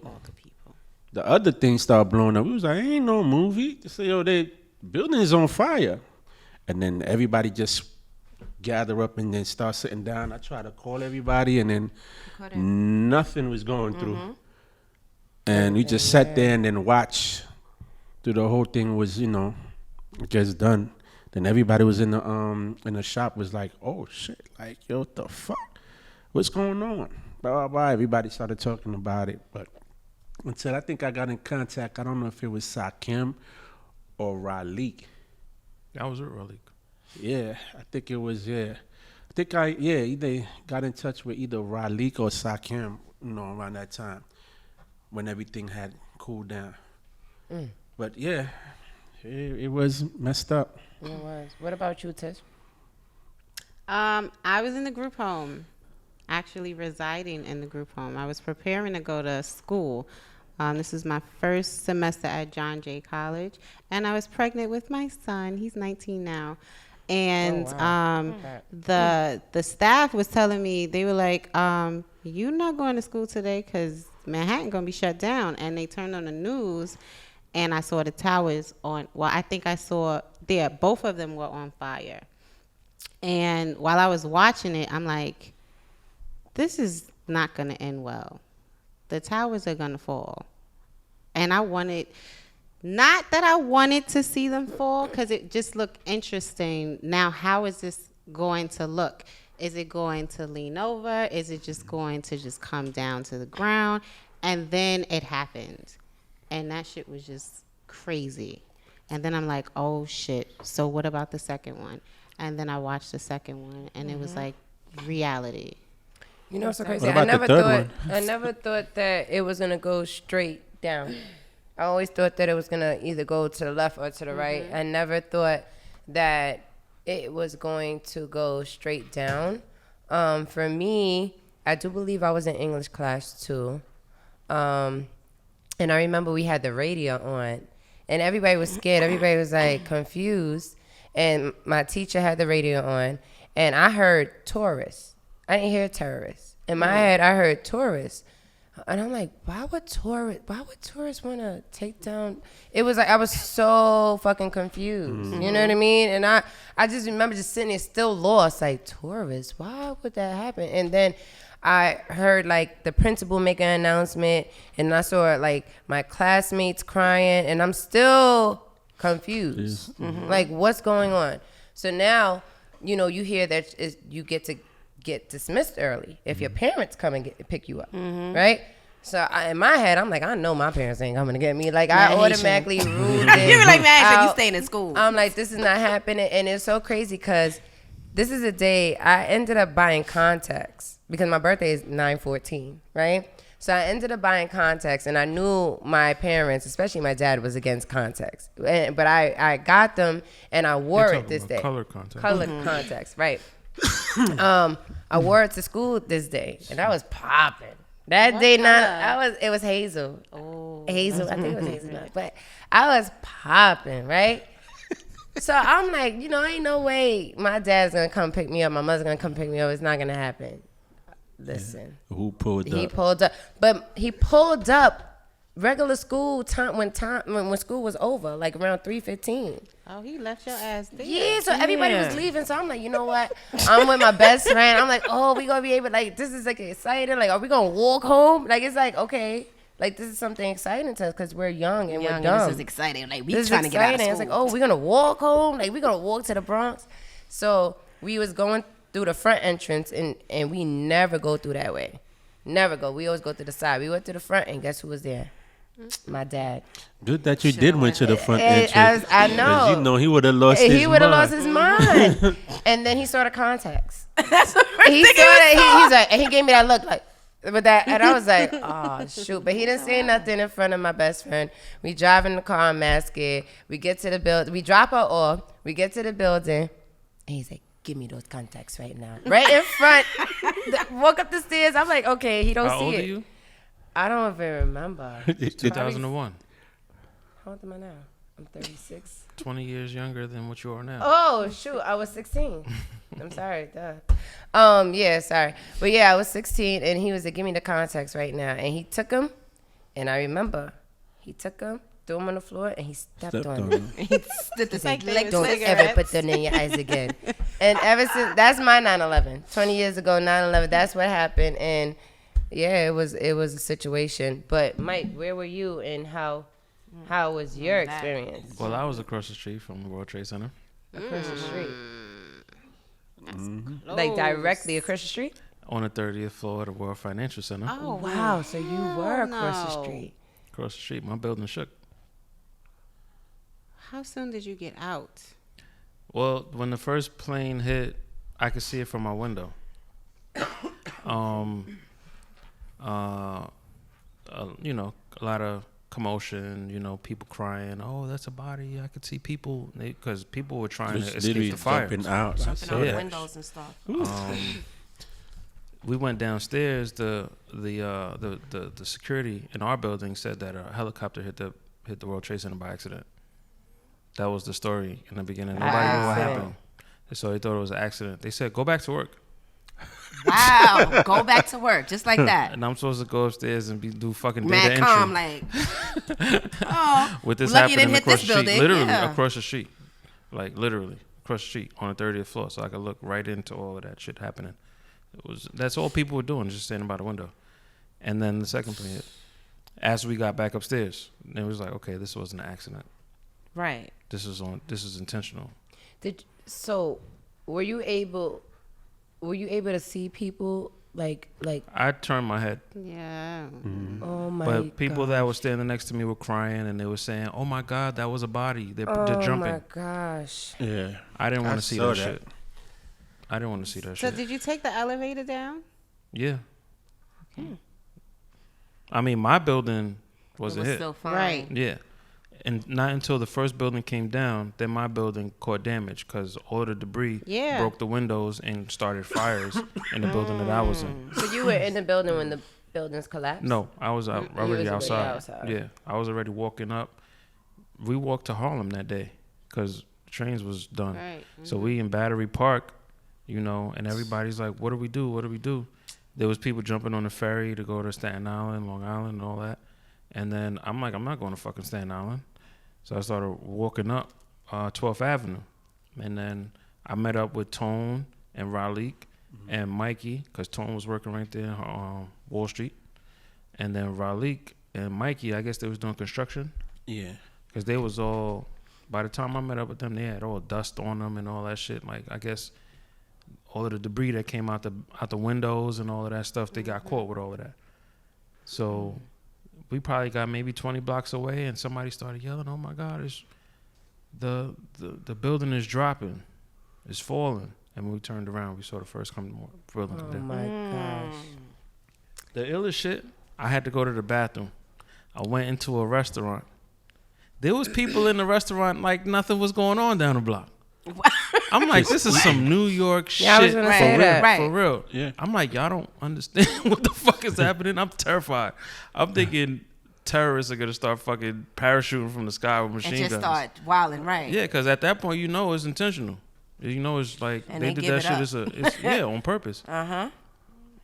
the other thing started blowing up, we was like, "Ain't no movie." They say, "Yo, the building is on fire," and then everybody just gather up and then start sitting down. I tried to call everybody, and then nothing was going through. And we just sat there and then watched through the whole thing was, you know, just done. Then everybody was in the shop was like, "Oh shit, like yo, what the fuck? What's going on?" Blah blah blah. Everybody started talking about it, but until I think I got in contact, I don't know if it was Sakim or Raleigh. That was it, really. Yeah, I think it was. Yeah, I think either got in touch with either Raleigh or Sakim, you know, around that time when everything had cooled down. But yeah, it was messed up. It was. What about you, Tish? I was in the group home, actually residing in the group home. I was preparing to go to school. This is my first semester at John Jay College, and I was pregnant with my son. He's 19 now. And the staff was telling me, they were like, you're not going to school today because Manhattan going to be shut down. And they turned on the news, and I saw the towers on. Well, I think I saw there. Both of them were on fire. And while I was watching it, I'm like, this is not going to end well. The towers are going to fall. And I wanted... Not that I wanted to see them fall, because it just looked interesting. Now, how is this going to look? Is it going to lean over? Is it just going to just come down to the ground? And then it happened. And that shit was just crazy. And then I'm like, oh, shit. So what about the second one? And then I watched the second one, and it was like reality. You know what's so crazy? What about the third one? I never thought that it was gonna go straight down. I always thought that it was gonna either go to the left or to the right. I never thought that it was going to go straight down. For me, I do believe I was in English class too. And I remember we had the radio on, and everybody was scared. Everybody was like confused. And my teacher had the radio on, and I heard tourists. I didn't hear terrorists. In my head, I heard tourists. And I'm like, why would tourists want to take down? It was like, I was so fucking confused. You know what I mean? And I just remember just sitting there still lost, like, tourists, why would that happen? And then I heard like the principal make an announcement, and I saw like my classmates crying, and I'm still confused. Like, what's going on? So now, you know, you hear that you get to get dismissed early if your parents come and pick you up, right? So in my head, I'm like, I know my parents ain't coming to get me. Like, I automatically ruled it. You were like, man, so you out. staying in school. I'm like, this is not happening. And it's so crazy because this is a day I ended up buying contacts because my birthday is 9/14, right? So I ended up buying contacts, and I knew my parents, especially my dad, was against contacts. But I got them, and I wore it this day. Color contacts. Color contacts, right. I wore it to school this day, and I was popping. That day, it was hazel. Oh, hazel. I think it was hazelnut, but I was popping, right? So I'm like, you know, ain't no way my dad's gonna come pick me up. My mother's gonna come pick me up. It's not gonna happen. Listen, Who pulled up? he pulled up, but he pulled up regular school time when school was over, like around 3:15. Oh, he left your ass there. Yeah, so everybody was leaving. So I'm like, you know what? I'm with my best friend. I'm like, oh, we gonna be able, like, this is like exciting. Like, are we gonna walk home? Like, it's like, okay, like this is something exciting to us because we're young and we're dumb. This is exciting. Like, we This is trying to get out of exciting. school. It's like, oh, we're gonna walk home. Like, we're gonna walk to the Bronx. So we was going through the front entrance, and we never go through that way. Never go. We always go to the side. We went to the front, and guess who was there? My dad. Good that you did went to the front entrance. I know. 'Cause you know he would have lost his mind. He would have lost his mind. And then he saw the contacts. That's the first He saw thing that. He's like, and he gave me that look like, with that, and I was like, oh shoot. But he didn't say nothing in front of my best friend. We drive in the car, I'm mad scared. We get to the building. We drop her off. We get to the building, and he's like, give me those contacts right now, right in front. Walk up the stairs. I'm like, okay, he don't How see old it. are you? I don't even remember. 2001. How old am I now? I'm 36. 20 years younger than what you are now. Oh shoot, I was 16. I'm sorry, duh. Yeah, sorry. But yeah, I was 16, and he was like, give me the contacts right now. And he took them, and I remember he took them, threw them on the floor, and he stepped on them. He stood the like same they leg. was Don't cigarettes. ever put them in your eyes again. And ever since, that's my 9/11. 20 years ago, 9/11, that's what happened. And yeah, it was a situation. But Mike, where were you, and how was your experience? Well, I was across the street from the World Trade Center. Across the street. Close. Like directly across the street? On the 30th floor of the World Financial Center. Oh, Wow, so you were across the no. street. Across the street. My building shook. How soon did you get out? Well, when the first plane hit, I could see it from my window. You know, a lot of commotion, you know, people crying, oh, that's a body. I could see people, because people were trying Just to escape literally the fire. jumping out. I Jumping saw out Yeah. windows and stuff. we went downstairs. The security in our building said that a helicopter hit the World Trade Center by accident. That was the story in the beginning. Nobody knew what happened. So they thought it was an accident. They said, go back to work. Wow. Go back to work. Just like that. And I'm supposed to go upstairs and do fucking Mad data calm, entry. like, oh, With this lucky you happening didn't hit across this the street. building. Literally Yeah. across the street. Like literally across the street on the 30th floor. So I could look right into all of that shit happening. That's all people were doing, just standing by the window. And then the second plane hit. As we got back upstairs, it was like, okay, this wasn't an accident. Right. This is intentional. So were you able to see people like I turned my head, Yeah. oh my but people God. that were standing next to me were crying and they were saying, "Oh my God, that was a body." They're jumping. Oh my gosh. Yeah. I didn't want I to see saw that that. shit. I didn't want to see that So shit. did you take the elevator down? Yeah. I mean, my building It wasn't was hit. still fine. Right. Yeah. And not until the first building came down, then my building caught damage because all of the debris Yeah. broke the windows and started fires in the building that I was in. So you were in the building when the buildings collapsed? No, I was out, You already was already outside. outside. Yeah, I was already walking up. We walked to Harlem that day because the trains was done. Right. So we in Battery Park, and everybody's like, what do we do? What do we do? There was people jumping on the ferry to go to Staten Island, Long Island, and all that. And then I'm like, I'm not going to fucking Staten Island. So I started walking up 12th Avenue. And then I met up with Tone and Raleigh and Mikey, because Tone was working right there on Wall Street. And then Raleigh and Mikey, I guess they was doing construction. Yeah. Because they was all, by the time I met up with them, they had all dust on them and all that shit. Like, I guess all of the debris that came out the windows and all of that stuff, they got caught with all of that. So we probably got maybe 20 blocks away, and somebody started yelling, "Oh my God, it's the building is dropping, it's falling." And when we turned around, we saw the first building Oh come down. my gosh. The illest shit, I had to go to the bathroom. I went into a restaurant. There was people in the restaurant like nothing was going on down the block. I'm like, this is some New York shit. Yeah, I was gonna say say for that. real, Right. for real. Yeah. I'm like, y'all don't understand what the fuck is happening. I'm terrified. I'm thinking terrorists are gonna start fucking parachuting from the sky with machine And just guns. start wilding, right? Yeah, because at that point, it's intentional. It's like And they they did give that it shit. up. It's on purpose. Uh-huh.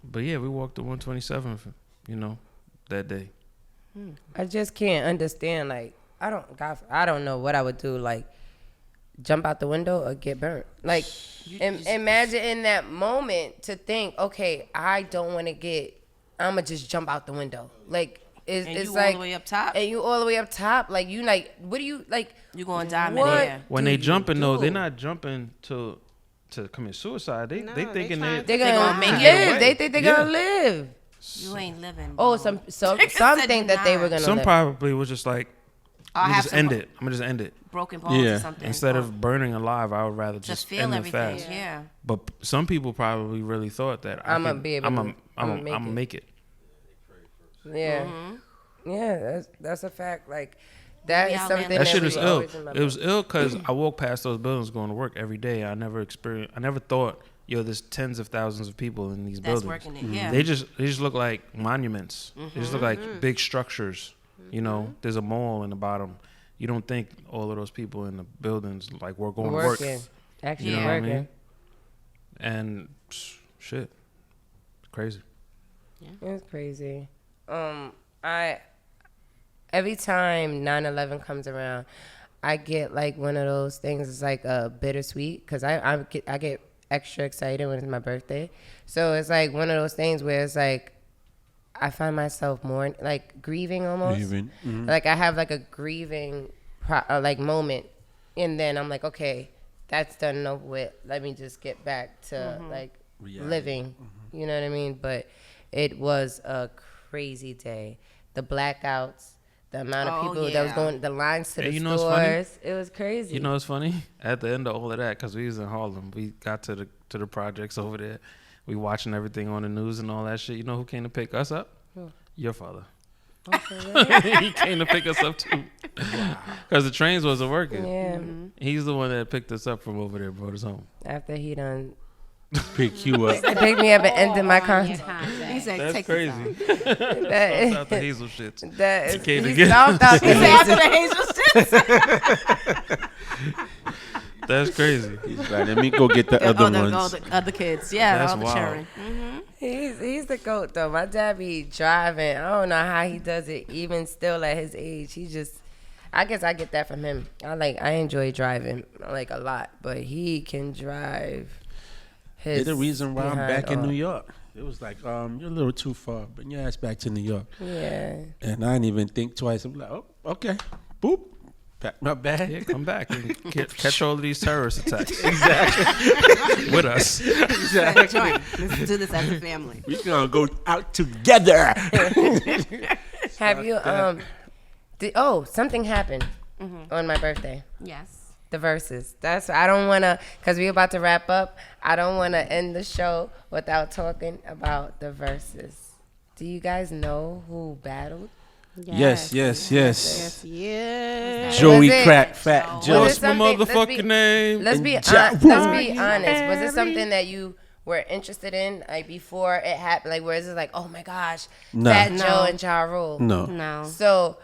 But yeah, we walked to 127th, that day. I just can't understand. Like, I don't know what I would do. Like, jump out the window or get burnt. Like, imagine in that moment to think, okay, I don't want to I'ma just jump out the window. Like, it's And you like all the way up top? and you all the way up top. Like, you like, what do you like? You going to dive in What? there. When do they you jumping though, do? they're not jumping to commit suicide. They No, thinking they they They're gonna make it live. away. They think they're Yeah. gonna live. You ain't living. Oh, bro. some Nigga said think that they were gonna Some live. probably was just like, I'll I'm have just some end it. I'm gonna just end it. broken bones Yeah. or something. Instead Or of burning alive, I would rather just just feel end it everything. fast. Yeah. But some people probably really thought that I'ma be able to- I'ma I'm make gonna it. make it. Yeah, yeah, that's a fact. Like, that We is out something there That that shit we is ill. always remember. It was ill because I walked past those buildings going to work every day. I never thought, there's tens of thousands of people in these That's buildings. working it. Yeah. They just look like monuments. They just look like big structures. There's a mall in the bottom. You don't think all of those people in the buildings like we're going to work. working, actually You know what I working. mean? And shit, it's crazy. It's crazy. I every time 9/11 comes around, I get like one of those things. It's like a bittersweet because I get extra excited when it's my birthday. So it's like one of those things where it's like I find myself more like grieving almost. Grieving. Mhm. Like I have like a grieving like moment, and then I'm like, okay, that's done and over with. Let me just get back to like Reality. living. You know what I mean? But it was a crazy day. The blackouts, the amount of Oh, people that was yeah. going, the lines to Hey, the you know what's funny? stores. It was crazy. You know what's funny? At the end of all of that, because we was in Harlem, we got to the projects over there. We watching everything on the news and all that shit. You know who came to pick us up? Your father. He came to pick us up too, because the trains wasn't working. Yeah. He's the one that picked us up from over there, brought us home. After he done pick you up. They picked me up and ended my All on your contract. He said, That's take crazy. this out. That, Out the Hazel shits. that is, came to he get- stomped out the He said, after hazel. the hazel shit. That's crazy. He's like, let me go get the other ones. The other kids. Yeah, That's all the wild. children. He's the goat though. My dad be driving. I don't know how he does it even still at his age. He just, I guess I get that from him. I enjoy driving like a lot, but he can drive. They're the reason why I'm behind back in off. New York. It was like, you're a little too far, but yeah, it's back to New York. Yeah. And I didn't even think twice. I'm like, oh, okay, boop, pack my bag. Yeah, come back and catch all of these terrorist attacks. Exactly. With us. Join. Let's do this as a family. We're gonna go out together. Have you something happened on my birthday. Yes. The verses. That's I don't want to, because we're about to wrap up. I don't want to end the show without talking about the verses. Do you guys know who battled? Yes. Yes. Joey Was it- Crack Fat Was Joe. it What's my something- let's motherfucking be- name? Let's be honest. Was it something that you were interested in like before it happened? Like, where is it like, oh my gosh, No. Fat No. Joe and Ja Rule? No. No. So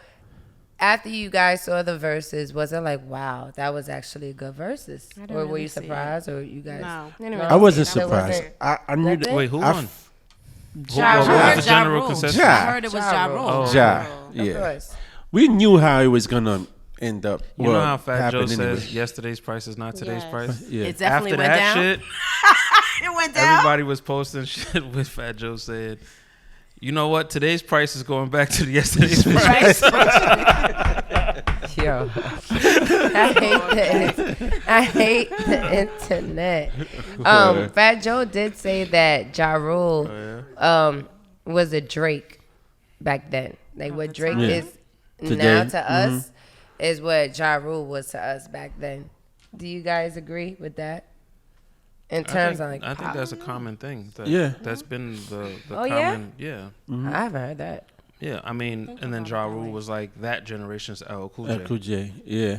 after you guys saw the verses, was it like, wow, that was actually a good verses? I didn't Or were really you see it. surprised, or you guys? No. I wasn't That wasn't- surprised. I knew That's that. it? Wait, who I won? f- Ja What Rule. was the general Rule. consensus? Ja. I heard it was Ja Ja Rule. Rule. Oh. Ja, Of yeah. course. We knew how it was gonna end up. You know well, how Fat Joe happen anyway. says yesterday's price is not today's Yes. price? Yeah. It definitely After went that down. shit, It went down. everybody was posting shit with Fat Joe said, you know what? Today's price is going back to yesterday's price. Yo, I hate the internet. Fat Joe did say that Ja Rule was a Drake back then. Like what Drake Yeah. is Today. now to us is what Ja Rule was to us back then. Do you guys agree with that? In terms of like, I think that's a common thing. That, Yeah. That's been the Oh, yeah? common, yeah. I haven't heard that. Yeah, I mean, and then Ja Rule was like that generation's LL Cool J. Cool J, yeah.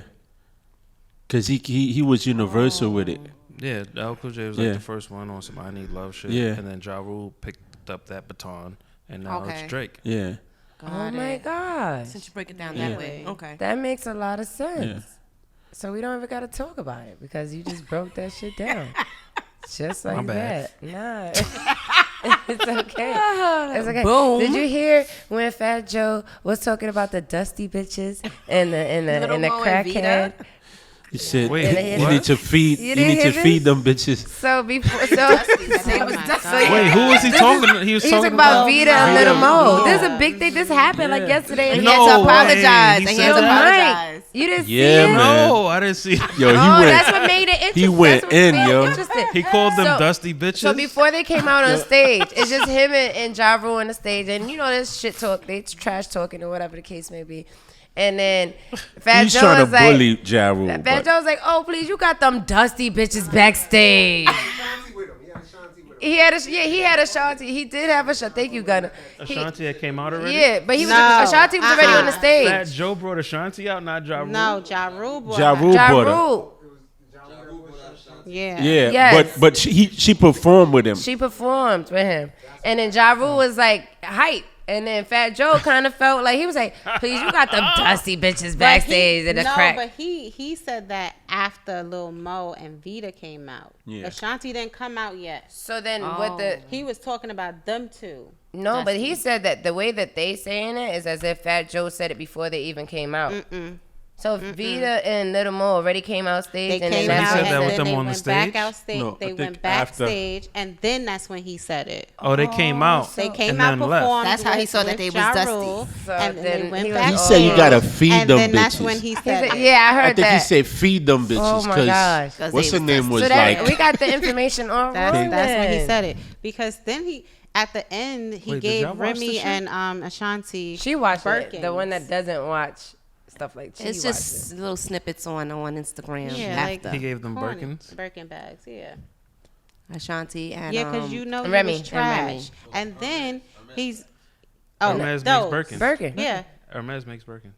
Cause he was universal with it. Yeah, LL Cool J was like Yeah. the first one on some I Need Love shit. Yeah. And then Ja Rule picked up that baton, and now Okay. it's Drake. Yeah. Oh my gosh, Since you break it down Yeah. that way. Okay. that makes a lot of sense. Yeah. So we don't ever got to talk about it because you just broke that shit down. Just like bad. that. Nah. It's okay. It's okay. Boom. Did you hear when Fat Joe was talking about the dusty bitches and the Little Mo and crackhead? Vita? He said Wait, you what? need to feed You you didn't need to hear feed this? them bitches. So before, so His name was my Dusty. God. Wait, who was he talking? He was he's talking talking about Vita and Vita. Little Mo. Yeah. This is a big thing. This happened like yesterday. And he No had to way. apologize. He And he said had to that? apologize. You didn't Yeah, see it? man. No, I didn't see. Yo, he Oh, went. that's what made it interesting. He went That's what in, made it yo. interesting. He called them So- dusty bitches. So before they came out on stage, it's just him and Ja Rule on the stage, and you know this shit talk, they trash talking or whatever the case may be. And then Fat He's Joe trying to was like, bully Ja Rule. Fat but- Joe was like, "Oh please, you got them dusty bitches backstage." He had Ashanti. He did have Ashanti. Thank you, Gunna. Ashanti that came out already. Yeah, but he was No. Ashanti was already on the stage. Fat Joe brought Ashanti out, not Ja Rule. No, Ja Rule brought Ja her. Rule Ja brought her. Rule, Yeah. Yeah, Yes. but she performed with him. she performed with him, and then Ja Rule was like hype. And then Fat Joe kind of felt like he was like, "Please, you got them dusty bitches backstage in the no, crack." but he said that after Lil Mo and Vita came out. Yeah. Ashanti didn't come out yet. So then what the He was talking about them two. no, but he said that the way that they saying it is as if Fat Joe said it before they even came out. So if Vita and Little Mo already came out stage, They and came then he that's out said when that and with then them they on the went back stage? out stage. No, I they think went after. backstage, and then that's when he said it. Oh, they came out. They came and out then left. performed. That's how he with- saw that with they was Ja dusty. Rule, So and then then they went he was- back. He said you gotta feed and them then that's bitches. when he He said said, it. "Yeah, I I heard think that." he said feed them bitches. Oh my gosh. 'Cause What's they her was name dusty. was So that like we got the information on That's when he rolling. said it. Because then he, at the end, he Wait, did gave y'all watch the Remy shit? and Ashanti. She watched it. The Birkins. one that doesn't watch stuff like she It's watched just little snippets on Instagram Yeah, like- after He gave them corny. Birkins. Birkin bags, yeah. Ashanti and Yeah, because you know Remy. he was And trash. And then he's... Oh, Hermes those. makes Birkin. Birkin. Yeah. Hermes makes Birkin.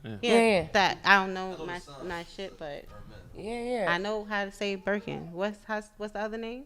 Yeah, Yeah. that I don't know my shit, but Yeah, yeah. I know how to say Birkin. What's the other name?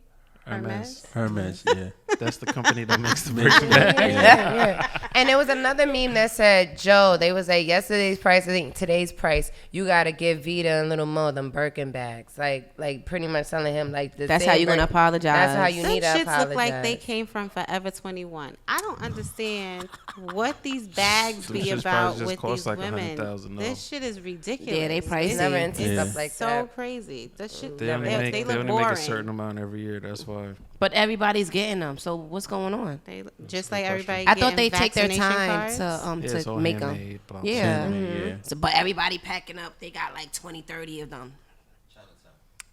Hermes, yeah. That's the company that makes the Birkin Yeah, bag. yeah. And there was another meme that said, Joe, they was like, yesterday's price, I think today's price, you got to give Vita and Little Mo them Birkin bags. Like pretty much telling him, like, That's how you're going to apologize. That's how you need to Them shits apologize. look like they came from Forever 21. I don't understand what these bags Them be shits about probably just with cost these like women. 100,000 now. This shit is ridiculous. Yeah, they pricey. Never into Yeah. stuff like so that. crazy. That shit, They only make, they they look only boring. make a certain amount every year. That's why. But everybody's getting them. So what's going on? They just like everybody. I thought getting they take their vaccination time cards. Yeah, it's to all make them. handmade, blah, Yeah. Yeah. So, but everybody packing up. They got like 20, 30 of them.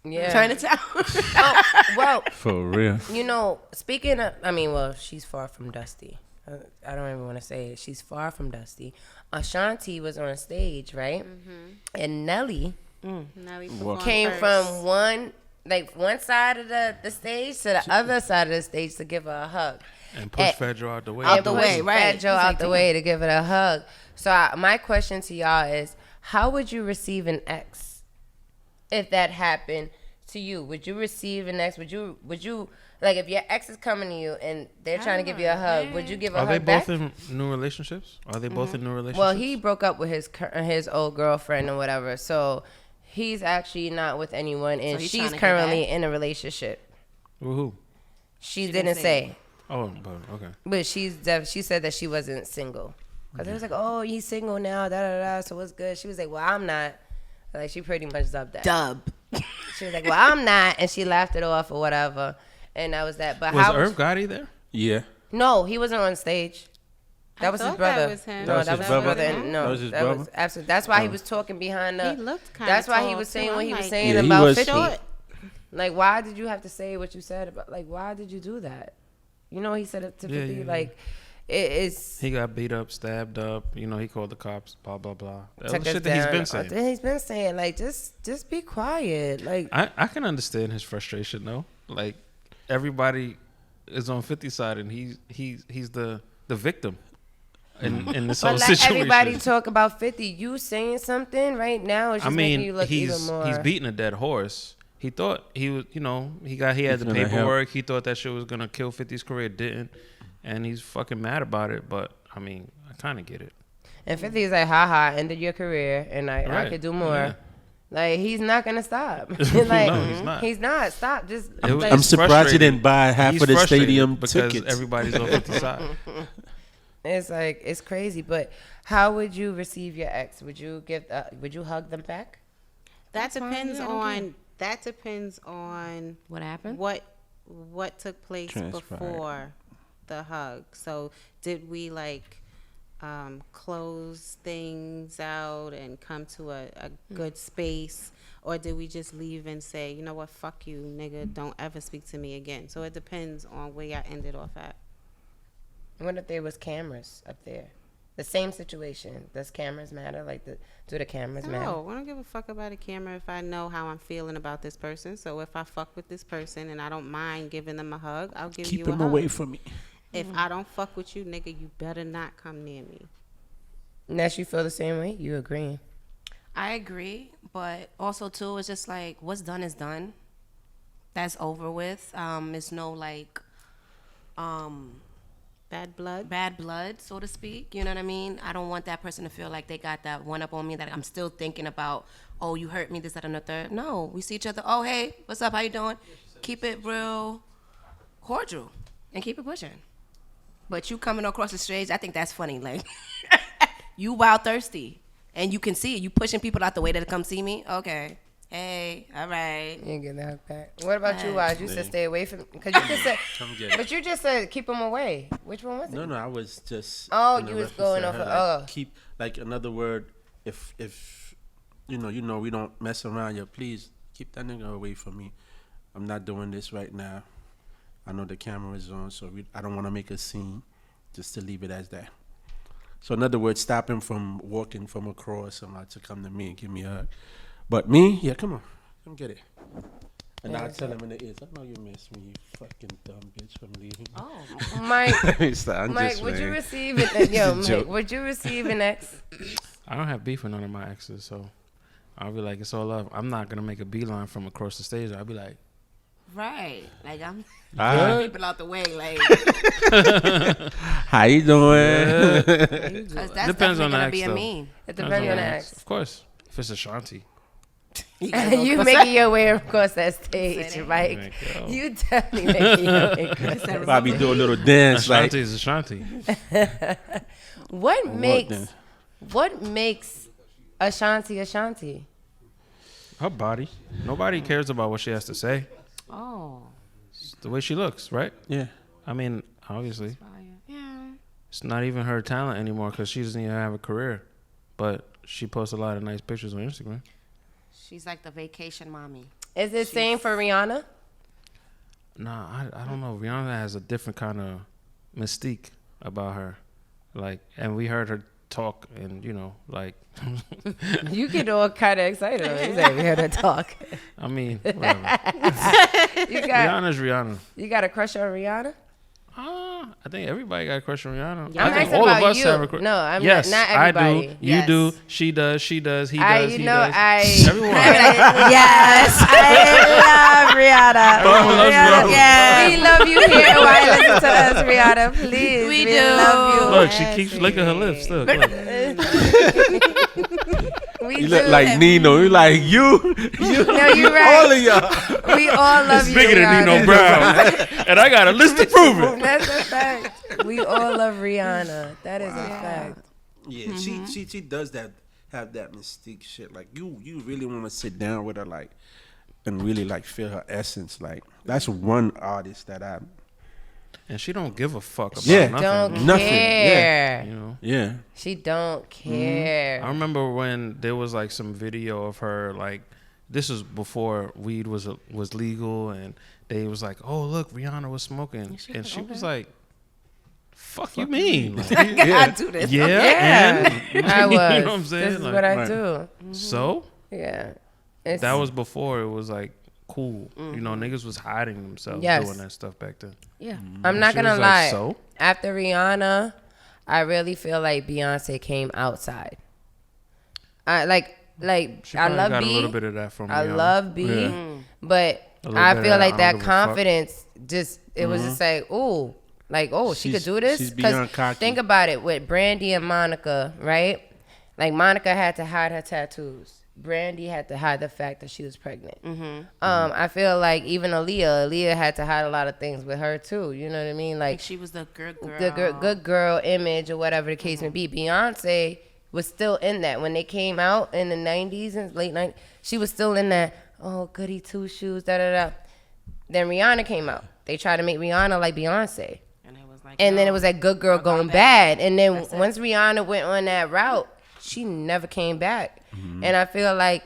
Yeah. Chinatown. Oh, well, For real. you know, speaking of, I mean, well, she's far from Dusty. I don't even want to say it. She's far from Dusty. Ashanti was on stage, right? And Nelly Nelly What? performed came first. from one side of the stage to the other side of the stage to give her a hug. And push Fedro out the way. Out the And way, pushed right. Fat Joe He's out the 18. way to give it a hug. So my question to y'all is, how would you receive an ex if that happened to you? Would you receive an ex? Would you like if your ex is coming to you and they're trying to give you a hug? Would you give a Are they hug both back? in new relationships? Are they both in new relationships? Well, he broke up with his old girlfriend or whatever, so he's actually not with anyone, and So he's she's trying to get currently back? in a relationship. With who? She didn't didn't say. say. Oh, but okay. But she said that she wasn't single. Because it was like, oh, he's single now, da-da-da, so what's good? She was like, well, I'm not. Like, she pretty much dubbed that. Dub. She was like, well, I'm not. And she laughed it off or whatever. And that was that. But Was how Irv Gotti there? Yeah. No, he wasn't on stage. That was his thought brother. that was him. No, That was that his was his brother? brother. And no, That was his that was brother? absolutely. That's why he Oh. was talking behind the. He looked kind That's of why he was saying what he was saying Yeah, he about was 50. short. Like, why did you have to say what you said about? Like, why did you do that? You know, he said it to 50. Yeah. Like, it's. He got beat up, stabbed up. You know, he called the cops. Blah blah blah. That took was us shit that he's down. been saying. He's been saying, like, just be quiet. Like, I can understand his frustration though. Like everybody is on 50's side, and he's the victim in this whole but let situation. everybody talk about 50. You saying something right now is I just making you mean, look even he's more. beating a dead horse. He thought he was, you know, he had the gonna help. paperwork. He thought that shit was gonna kill 50's career. It didn't, and he's fucking mad about it. But I mean, I kind of get it. And 50 is like, haha, ended your career, and I Right. could do more. Yeah. Like, he's not gonna stop. like, No, he's not. He's not. Stop. Just. It was- like, I'm surprised he frustrating. didn't buy half He's of the frustrated stadium because tickets. everybody's on 50's side. it's like it's crazy. But how would you receive your ex? Would you would you hug them back? That That's fine. depends Yeah, I don't on. That depends on What happened? what took place Transpired. before the hug. So did we like close things out and come to a good space, or did we just leave and say, you know what, fuck you, nigga, don't ever speak to me again? So it depends on where y'all ended off at. What if there was cameras up there? The same situation. Does cameras matter? Like, do the cameras matter? No, I don't give a fuck about a camera if I know how I'm feeling about this person. So if I fuck with this person and I don't mind giving them a hug, I'll give Keep you a him hug. away from me. If I don't fuck with you, nigga, you better not come near me. Ness, you feel the same way? You agreeing? I agree, but also too, it's just like what's done is done. That's over with. It's no like Bad blood. bad blood, so to speak. You know what I mean? I don't want that person to feel like they got that one up on me that I'm still thinking about. Oh, you hurt me, this, that, and the third. No, we see each other. Oh, hey, what's up? How you doing? Keep it real cordial and keep it pushing. But you coming across the stage, I think that's funny. Like, you wild thirsty, and you can see it. You pushing people out the way to come see me. Okay, hey, all right. You ain't getting the hug back. What about you, Wise? You said Yeah. stay away from. Because you just said. Come get it. But you just said keep them away. Which one was it? No, I was just. Oh, in a you was reference going to off her, of- like, oh. Keep like another word. If you know we don't mess around. You please keep that nigga away from me. I'm not doing this right now. I know the camera is on, so I don't want to make a scene. Just to leave it as that. So in other words, stop him from walking from across to come to me and give me a hug. But me, yeah, come get it. And I'll tell him in the ears, I know you miss me, you fucking dumb bitch, from leaving. Oh, Mike, Stop, I'm Mike, just would you playing. receive an yo, Mike, joke. would you receive an ex? I don't have beef with none of my exes, so I'll be like, it's all love. I'm not gonna make a beeline from across the stage. I'll be like, Right. Like I'm Good. people out the way. Like How you doing? because that's Depends definitely on the gonna be ex, a though. meme. It depends on the ex. Of course. If it's Ashanti. You making your way across that stage, Mike. Like, yo. You definitely making your way across that Probably do a little dance like. Ashanti is Ashanti. What makes then? what makes Ashanti Ashanti? Her body. Nobody cares about what she has to say. Oh. It's the way she looks, right? Yeah. I mean, obviously. Yeah. It's not even her talent anymore because she doesn't even have a career. But she posts a lot of nice pictures on Instagram. She's like the vacation mommy. Is it same for Rihanna? Nah, I don't know. Rihanna has a different kind of mystique about her. Like, and we heard her talk and, you know, like. You get all kind of excited when you say we heard her talk. I mean, whatever. Rihanna's Rihanna. You got a crush on Rihanna? I think everybody got a crush on Rihanna. I'm I think asking all of about us you. have a crush. No, I'm yes, not everybody. I do. Yes. You do. She does. He does. He Everyone. Yes, I love Rihanna. Everyone loves Rihanna. Yeah. We love you here. Why listen to us, Rihanna? Please. We do. love you. Look, she keeps licking her lips. Look. We You do. look like Nino. You like you. No, you're right. All of y'all. We all love It's you. bigger than Rihanna. Nino Brown. And I got a list to prove it. That's a fact. We all love Rihanna. That is a fact. Yeah, she does that. Have that mystique shit. Like you really want to sit down with her, like, and really like feel her essence. Like that's one artist that I. And she don't give a fuck about Yeah. nothing. Don't Nothing, care. You know. Yeah. She don't care. I remember when there was like some video of her, like this was before weed was legal, and they was like, "Oh look, Rihanna was smoking," and she was like, "Fuck you mean?" Like, I do this. yeah, and I was. you know what I'm saying? This is Like, what I right. do. So Yeah. that was before it was like cool. You know, niggas was hiding themselves Yes. doing that stuff back then. Yeah. I'm not She gonna was lie. like, so? After Rihanna, I really feel like Beyonce came outside. I She I probably love got a little B. bit of that from I Rihanna. love B, Yeah. but A little I bit feel of like I that don't give a fuck. confidence just it was just like, ooh, like, oh, she could She's- do this. she's beyond cocky. Think about it with Brandy and Monica, right? Like Monica had to hide her tattoos. Brandy had to hide the fact that she was pregnant. I feel like even Aaliyah had to hide a lot of things with her too. You know what I mean? Like She was the good girl. the good girl image or whatever the case may be. Beyonce was still in that when they came out in the 90s and late 90s. She was still in that, oh, goody two shoes, da da da. Then Rihanna came out. They tried to make Rihanna like Beyonce. And it was like, And then no. it was like good girl going bad. And then once Rihanna went on that route, she never came back. And I feel like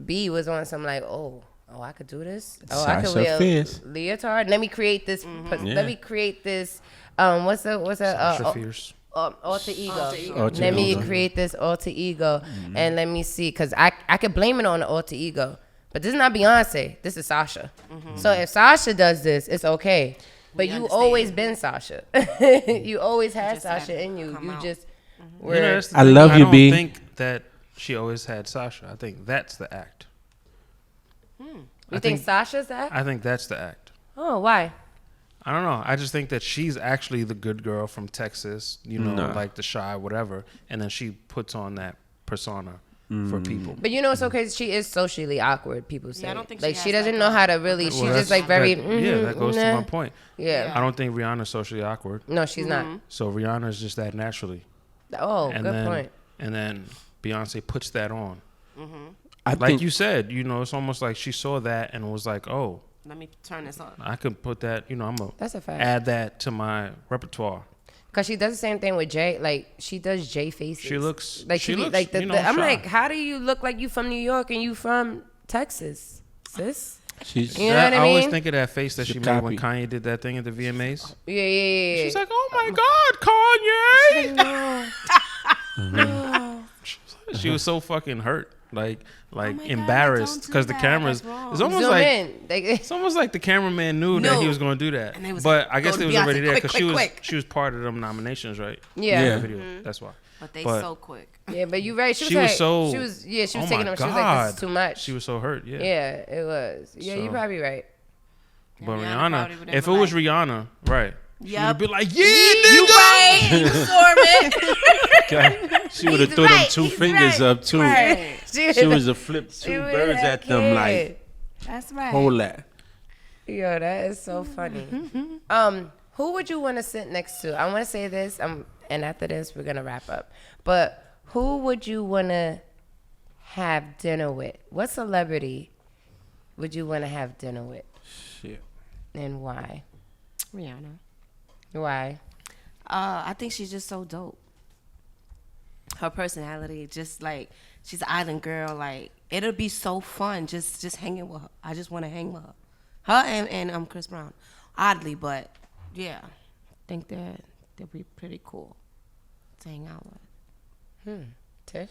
B was on some like, oh, I could do this. Oh, I could Sasha wear a Fierce. leotard. Let me create this. Yeah. Let me create this. What's that? Sasha Fierce. Alter ego. Alter Let me ego. create this alter ego and let me see, because I could blame it on the alter ego, but this is not Beyonce. This is Sasha. So if Sasha does this, it's okay. But you understand. always been Sasha. You always had just had Sasha to in you. come You out. just You were. know, that's the I thing. love you, I B. don't think that she always had Sasha. I think that's the act. You think Sasha's that? I think that's the act. Oh, why? I don't know. I just think that she's actually the good girl from Texas, you know, Nah. like the shy, whatever. And then she puts on that persona for people. But you know, it's okay. She is socially awkward. People say, I don't think like she she has, doesn't like, know a- how to really. Well, She's that's- just like very. yeah, that goes to my point. Yeah. I don't think Rihanna's socially awkward. No, she's not. So Rihanna's just that naturally. Oh, And good then, point. And then Beyonce puts that on. I Like think you said, you know, it's almost like she saw that and was like, oh, Let me turn this on. I could put that, you know, I'm going That's a to fact. add that to my repertoire. Cause she does the same thing with Jay. Like she does Jay faces. She looks- like she be- looks, like you know, I'm shy. like, how do you look like you from New York and you from Texas, sis? she's You know what I always mean? think of that face that She she made when copy. Kanye did that thing at the VMAs. Yeah. She's like, oh my God, Kanye! She was so fucking hurt, like God, embarrassed don't do because the that. cameras. That's wrong. It's almost Zoom like in. Like, it's almost like the cameraman knew that he No. was going to do that. And they was But like, I guess go they to was already Beyonce, there quick, because quick. she was part of them nominations, right? yeah. Yeah. That video. That's why. But they But- so quick. Yeah, but you right. She She was, was like, so. She was. Yeah, she was oh taking my them. She was like, this is God. too much. She was so hurt. Yeah. Yeah, it was. Yeah, you're So- probably right. But Rihanna Rihanna, probably would if it have was like- Rihanna, right? She Yup. would be like, yeah, You nigga. right. You storm She would have He's threw right, them two he's fingers right, up too. Right. She was a flip She two was birds that at them kid. like That's right. hold that. Yo, that is so funny. Who would you want to sit next to? I want to say this, and after this, we're gonna wrap up. But who would you want to have dinner with? What celebrity would you want to have dinner with, Shit. and why? Rihanna. Why? I think she's just so dope. Her personality, just like she's an island girl. Like it'll be so fun just hanging with her. I just want to hang with her. Her and Chris Brown. Oddly, but yeah, I think they'll be pretty cool to hang out with. Tish?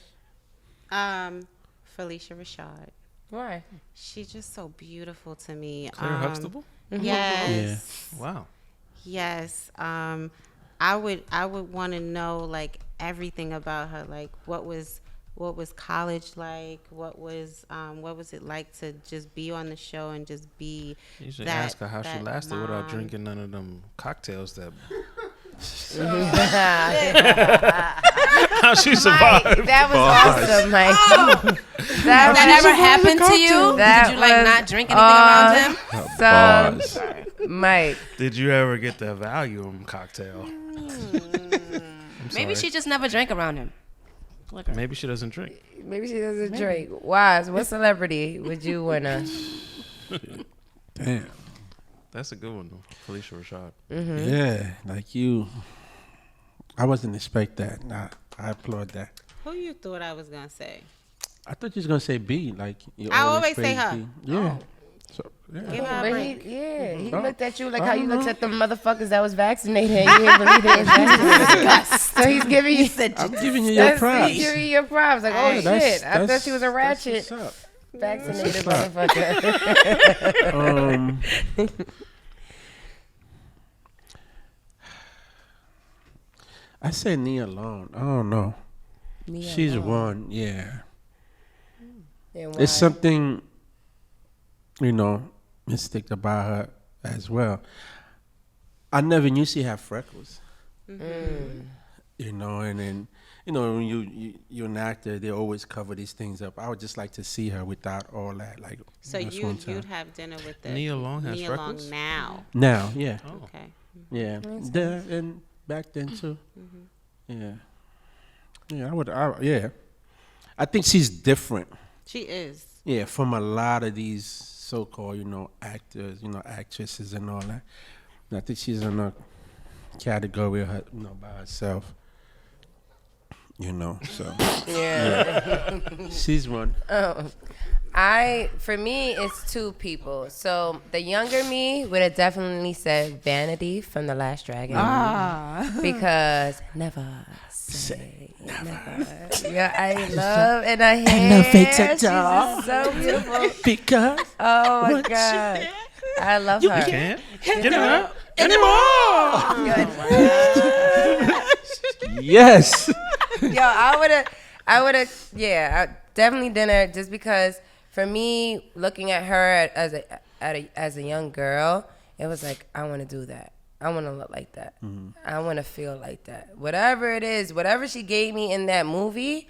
Felicia Rashad. Why? She's just so beautiful to me. Claire Huxtable? Yes. Wow. Yes. I would want to know like everything about her. Like what was college like? What was it like to just be on the show and just be You should that, ask her how she that lasted without mom. drinking none of them cocktails that. How she survived. That was awesome, Mike. That ever happened to you? That Did you like was not drink anything around him? So, Mike, Did you ever get the Valium cocktail? Maybe she just never drank around him. Look at her. Maybe she doesn't drink. maybe she doesn't drink. Wise, what celebrity would you want to? Damn. That's a good one though. Felicia Rashad. Yeah, like you. I wasn't expect that. Nah, I applaud that. Who you thought I was gonna say? I thought you was gonna say B. Like you I always say praise her. B. Yeah. So yeah. Give her a But break. he Oh. looked at you like I how don't you looked know. at them motherfuckers that was vaccinated and you didn't believe they was vaccinated. So he's giving you I'm giving you your props. He's giving you your props. Like, oh That's- shit, I thought that's- she was a that's ratchet what's up. vaccinated That's what's motherfucker. I say Nia Long. I don't know. She's one. Yeah. And It's why? something, mystic about her as well. I never knew she had freckles. And then, when you're an actor, they always cover these things up. I would just like to see her without all that. Like, So just one time. you'd have dinner with the Nia Long has Nia freckles? Long now. Now, yeah. Oh. Okay. Yeah. And back then, too. Yeah. Yeah, yeah. I think she's different. She is. Yeah, from a lot of these so-called, actors, actresses and all that. And I think she's in a category of her, by herself. So Yeah. she's one. For me, it's two people. So the younger me would have definitely said Vanity from The Last Dragon. Because never say never. Yeah, I love and I hate. Elevate your She's dog. just so beautiful. Because Oh my once you god, I love her. Can't get her yes. Yo, I would have, yeah, I definitely dinner just because for me, looking at her as a young girl, it was like I want to do that. I want to look like that. I want to feel like that. Whatever it is, whatever she gave me in that movie,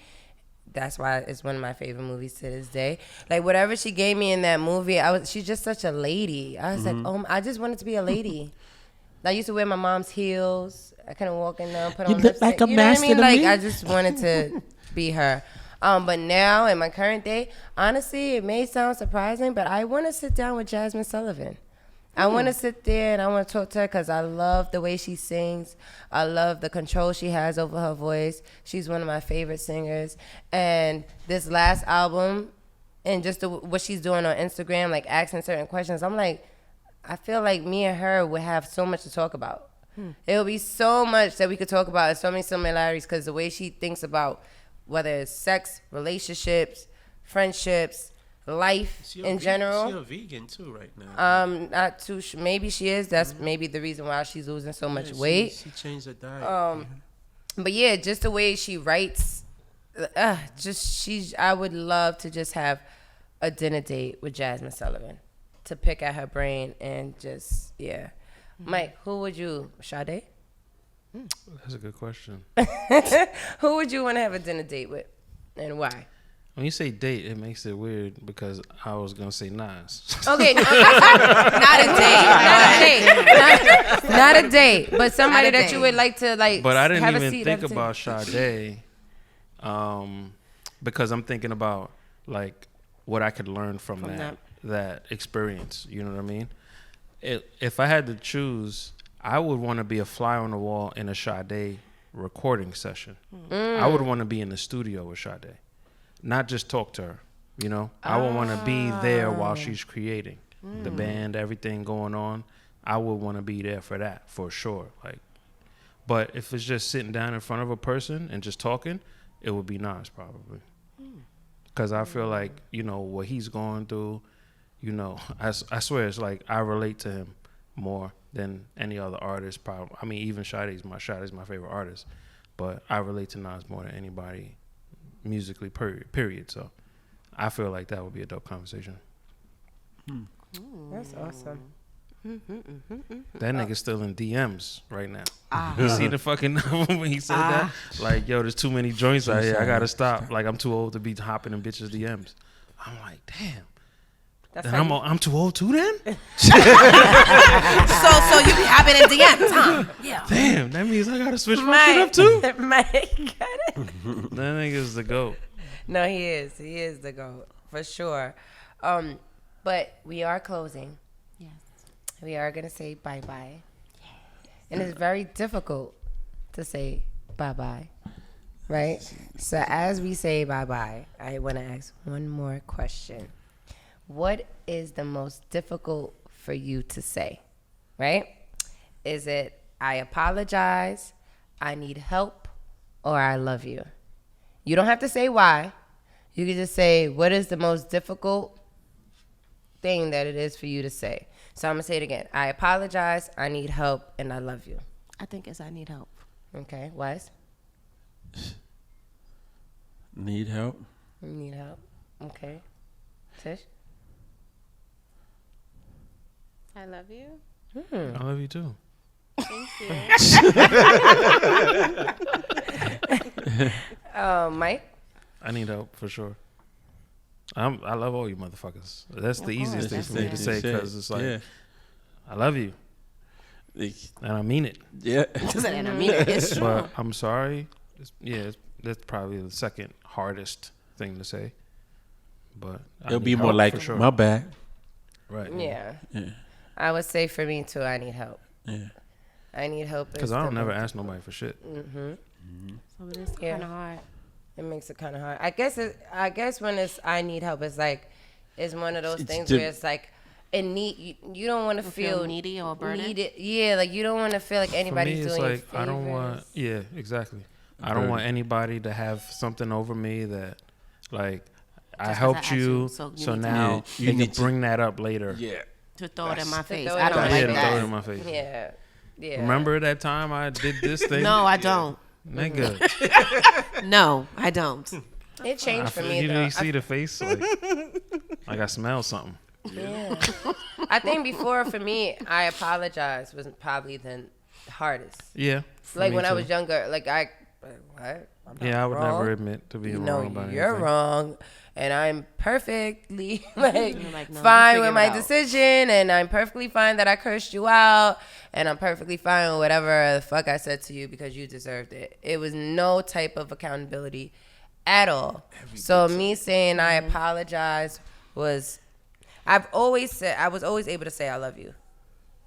that's why it's one of my favorite movies to this day. Like whatever she gave me in that movie, she's just such a lady. I was like, I just wanted to be a lady. I used to wear my mom's heels. I couldn't walk in there and put on look lipstick. like a You know what I master mean? to Like me. I just wanted to be her. But now in my current day, honestly, it may sound surprising, but I want to sit down with Jasmine Sullivan. I want to sit there and I want to talk to her because I love the way she sings. I love the control she has over her voice. She's one of my favorite singers. And this last album and just what she's doing on Instagram, like asking certain questions, I'm like, I feel like me and her would have so much to talk about. It would be so much that we could talk about, and so many similarities because the way she thinks about whether it's sex, relationships, friendships, life in general. She's a vegan too right now. Not too sure. Maybe she is. That's maybe the reason why she's losing so much weight. She changed her diet. But yeah, just the way she writes, I would love to just have a dinner date with Jasmine Sullivan. to pick at her brain and just Mike, who would you Sade? That's a good question. Who would you want to have a dinner date with, and why? When you say date, it makes it weird because I was gonna say Nas. Okay, not a date, but somebody Not a that you would like to like. But I didn't have a even seat think at the about Sade, because I'm thinking about like what I could learn from that experience. You know what I mean? If I had to choose, I would want to be a fly on the wall in a Sade recording session. I would want to be in the studio with Sade, not just talk to her. You know, I would want to be there while she's creating the band, everything going on. I would want to be there for that for sure. Like, but if it's just sitting down in front of a person and just talking, it would be Nas probably. Because I feel like, you know, what he's going through, you know, I swear it's like I relate to him more than any other artist. Probably, I mean, even Sade's my favorite artist, but I relate to Nas more than anybody musically. Period. So I feel like that would be a dope conversation. That's awesome. That nigga's still in DMs right now. You see the fucking when he said that? Like, yo, there's too many joints out here. I gotta stop. Like, I'm too old to be hopping in bitches' DMs. I'm like, damn. Then I'm too old too then? So you be having in DMs, huh? Yeah. Damn, that means I gotta switch my shit up too? Mike got it. That nigga's the GOAT. No, he is. He is the GOAT for sure. But we are closing. Yes. We are gonna say bye-bye. And it's very difficult to say bye-bye, right? So as we say bye-bye, I want to ask one more question. What is the most difficult for you to say, right? Is it I apologize, I need help, or I love you? You don't have to say why. You can just say what is the most difficult thing that it is for you to say. So I'm going to say it again. I apologize, I need help, and I love you. I think it's I need help. Okay, Wes? Need help? You need help. Okay. Tish? I love you. I love you too. Thank you. Mike? I need help for sure. I love all you motherfuckers. That's the easiest thing for me to say because it's like, I love you. And I mean it. Yeah. And I mean, it's true. But I'm sorry. That's probably the second hardest thing to say. But It'll be more like, sure. my bad. Right. Yeah. Yeah. I would say for me too, I need help. Yeah. I need help. Because I don't never ask nobody for shit. So it is kind of hard. It makes it kind of hard. I guess when it's I need help, it's like it's one of those things where it's like you don't want to feel needy or burdened. needed. Yeah, like you don't want to feel like anybody's for me, doing it's like your I don't want. Yeah, exactly. I don't want anybody to have something over me that, like, I helped you, so now you need to bring that up later. Yeah. To throw it in my face. throw it I don't in like To that. throw it in my face. Yeah. Yeah. Remember that time I did this thing? No, I don't. Nigga. No, I don't. It changed for me You though. didn't see the face? Like I smell something. Yeah. I think before for me, I apologize was probably the hardest. Yeah. Like me when I too. was younger, like what? I'm not Yeah, I would wrong. never admit to being wrong about you're anything. wrong, and I'm perfectly like, no, fine you with figure my it out. decision, and I'm perfectly fine that I cursed you out, and I'm perfectly fine with whatever the fuck I said to you because you deserved it. It was no type of accountability at all. So me saying I apologize was, I was always able to say I love you,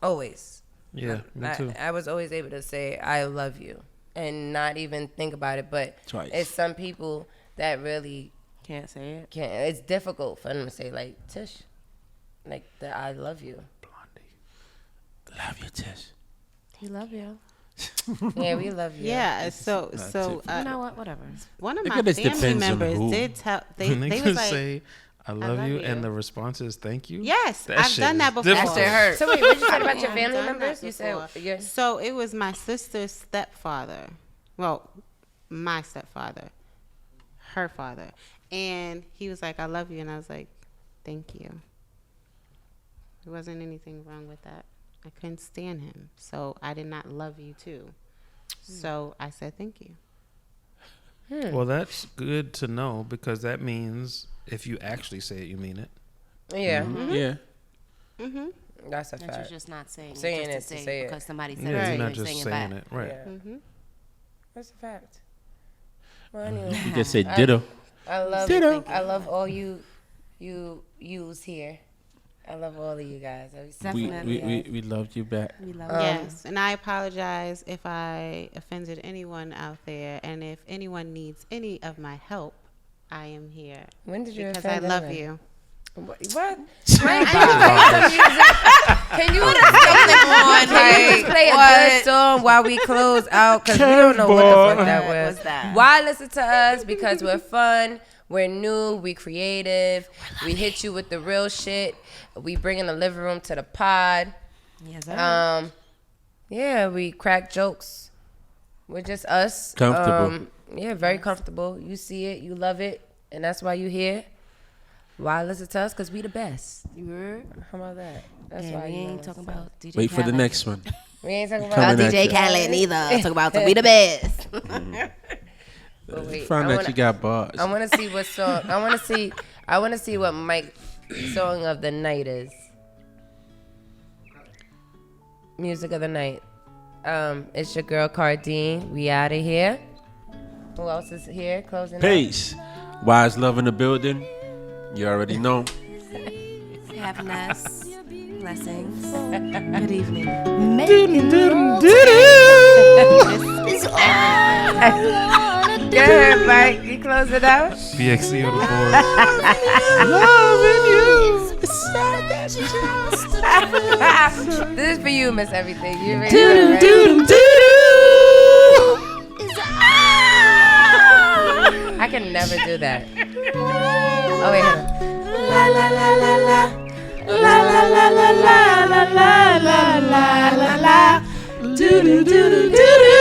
always. Yeah, me too. I was always able to say I love you and not even think about it. But Twice. it's some people that really Can't say it. can't. It's difficult for them to say like Tish, like the I love you. Love you, Tish. He love you. Yeah, we love you. Yeah. So You know what? Whatever. one of I my think it family depends on members who. did tell. They Niggas was like, say I love love you, you. and the response is thank you. yes, That I've shit done is that before. difficult. That shit hurt. So wait, what you said about your I've family done that members? You said before. yeah. So it was my sister's stepfather. Well, my stepfather, her father, and he was like, "I love you," and I was like, "Thank you." There wasn't anything wrong with that. I couldn't stand him. So I did not love you too. So I said thank you. Well, that's good to know because that means if you actually say it, you mean it. Yeah, Yeah. that's a That you're fact. just not saying, Saying it just it to to say say it it. because somebody said Yeah, it. you're to you not and just saying back. it, right? Yeah. That's a fact. Well, anyway, You just say ditto. I love Ditto. I love all you yous here. I love all of you guys. We loved you back. We love Yes, and I apologize if I offended anyone out there, and if anyone needs any of my help, I am here When did you because I offend love anyone? you. What? Can you just play a good song while we close out? Because we don't know what the fuck that was. What's that? Why listen to us? Because we're fun. We're new. We creative. We hit you with the real shit. We bring in the living room to the pod. Yes, sir. Yeah, we crack jokes. We're just us. Comfortable. Yeah, very comfortable. You see it. You love it. And that's why you here. Why listen to us? Because we the best. You heard? How about that? That's Yeah, why we you ain't know talking us. about DJ Wait for the Khaled. next one. We ain't talking Coming about at DJ you. Khaled neither. Talk about we the best. But wait, Find I out wanna- you got bars. I want to see what song. I want to see what Mike's song of the night is. Music of the night. It's your girl Cardine. We out of here. Who else is here? Closing. Peace. Wise love in the building. You already know. Have Ness. Blessings. Good evening. Go ahead, Mike. You close it out. BXC on the board. This is for you, Miss Everything. You ready? Right? I can never do that. Oh wait, hold on. La la la la la. La la la la la la la la la la la. Do do do do do do.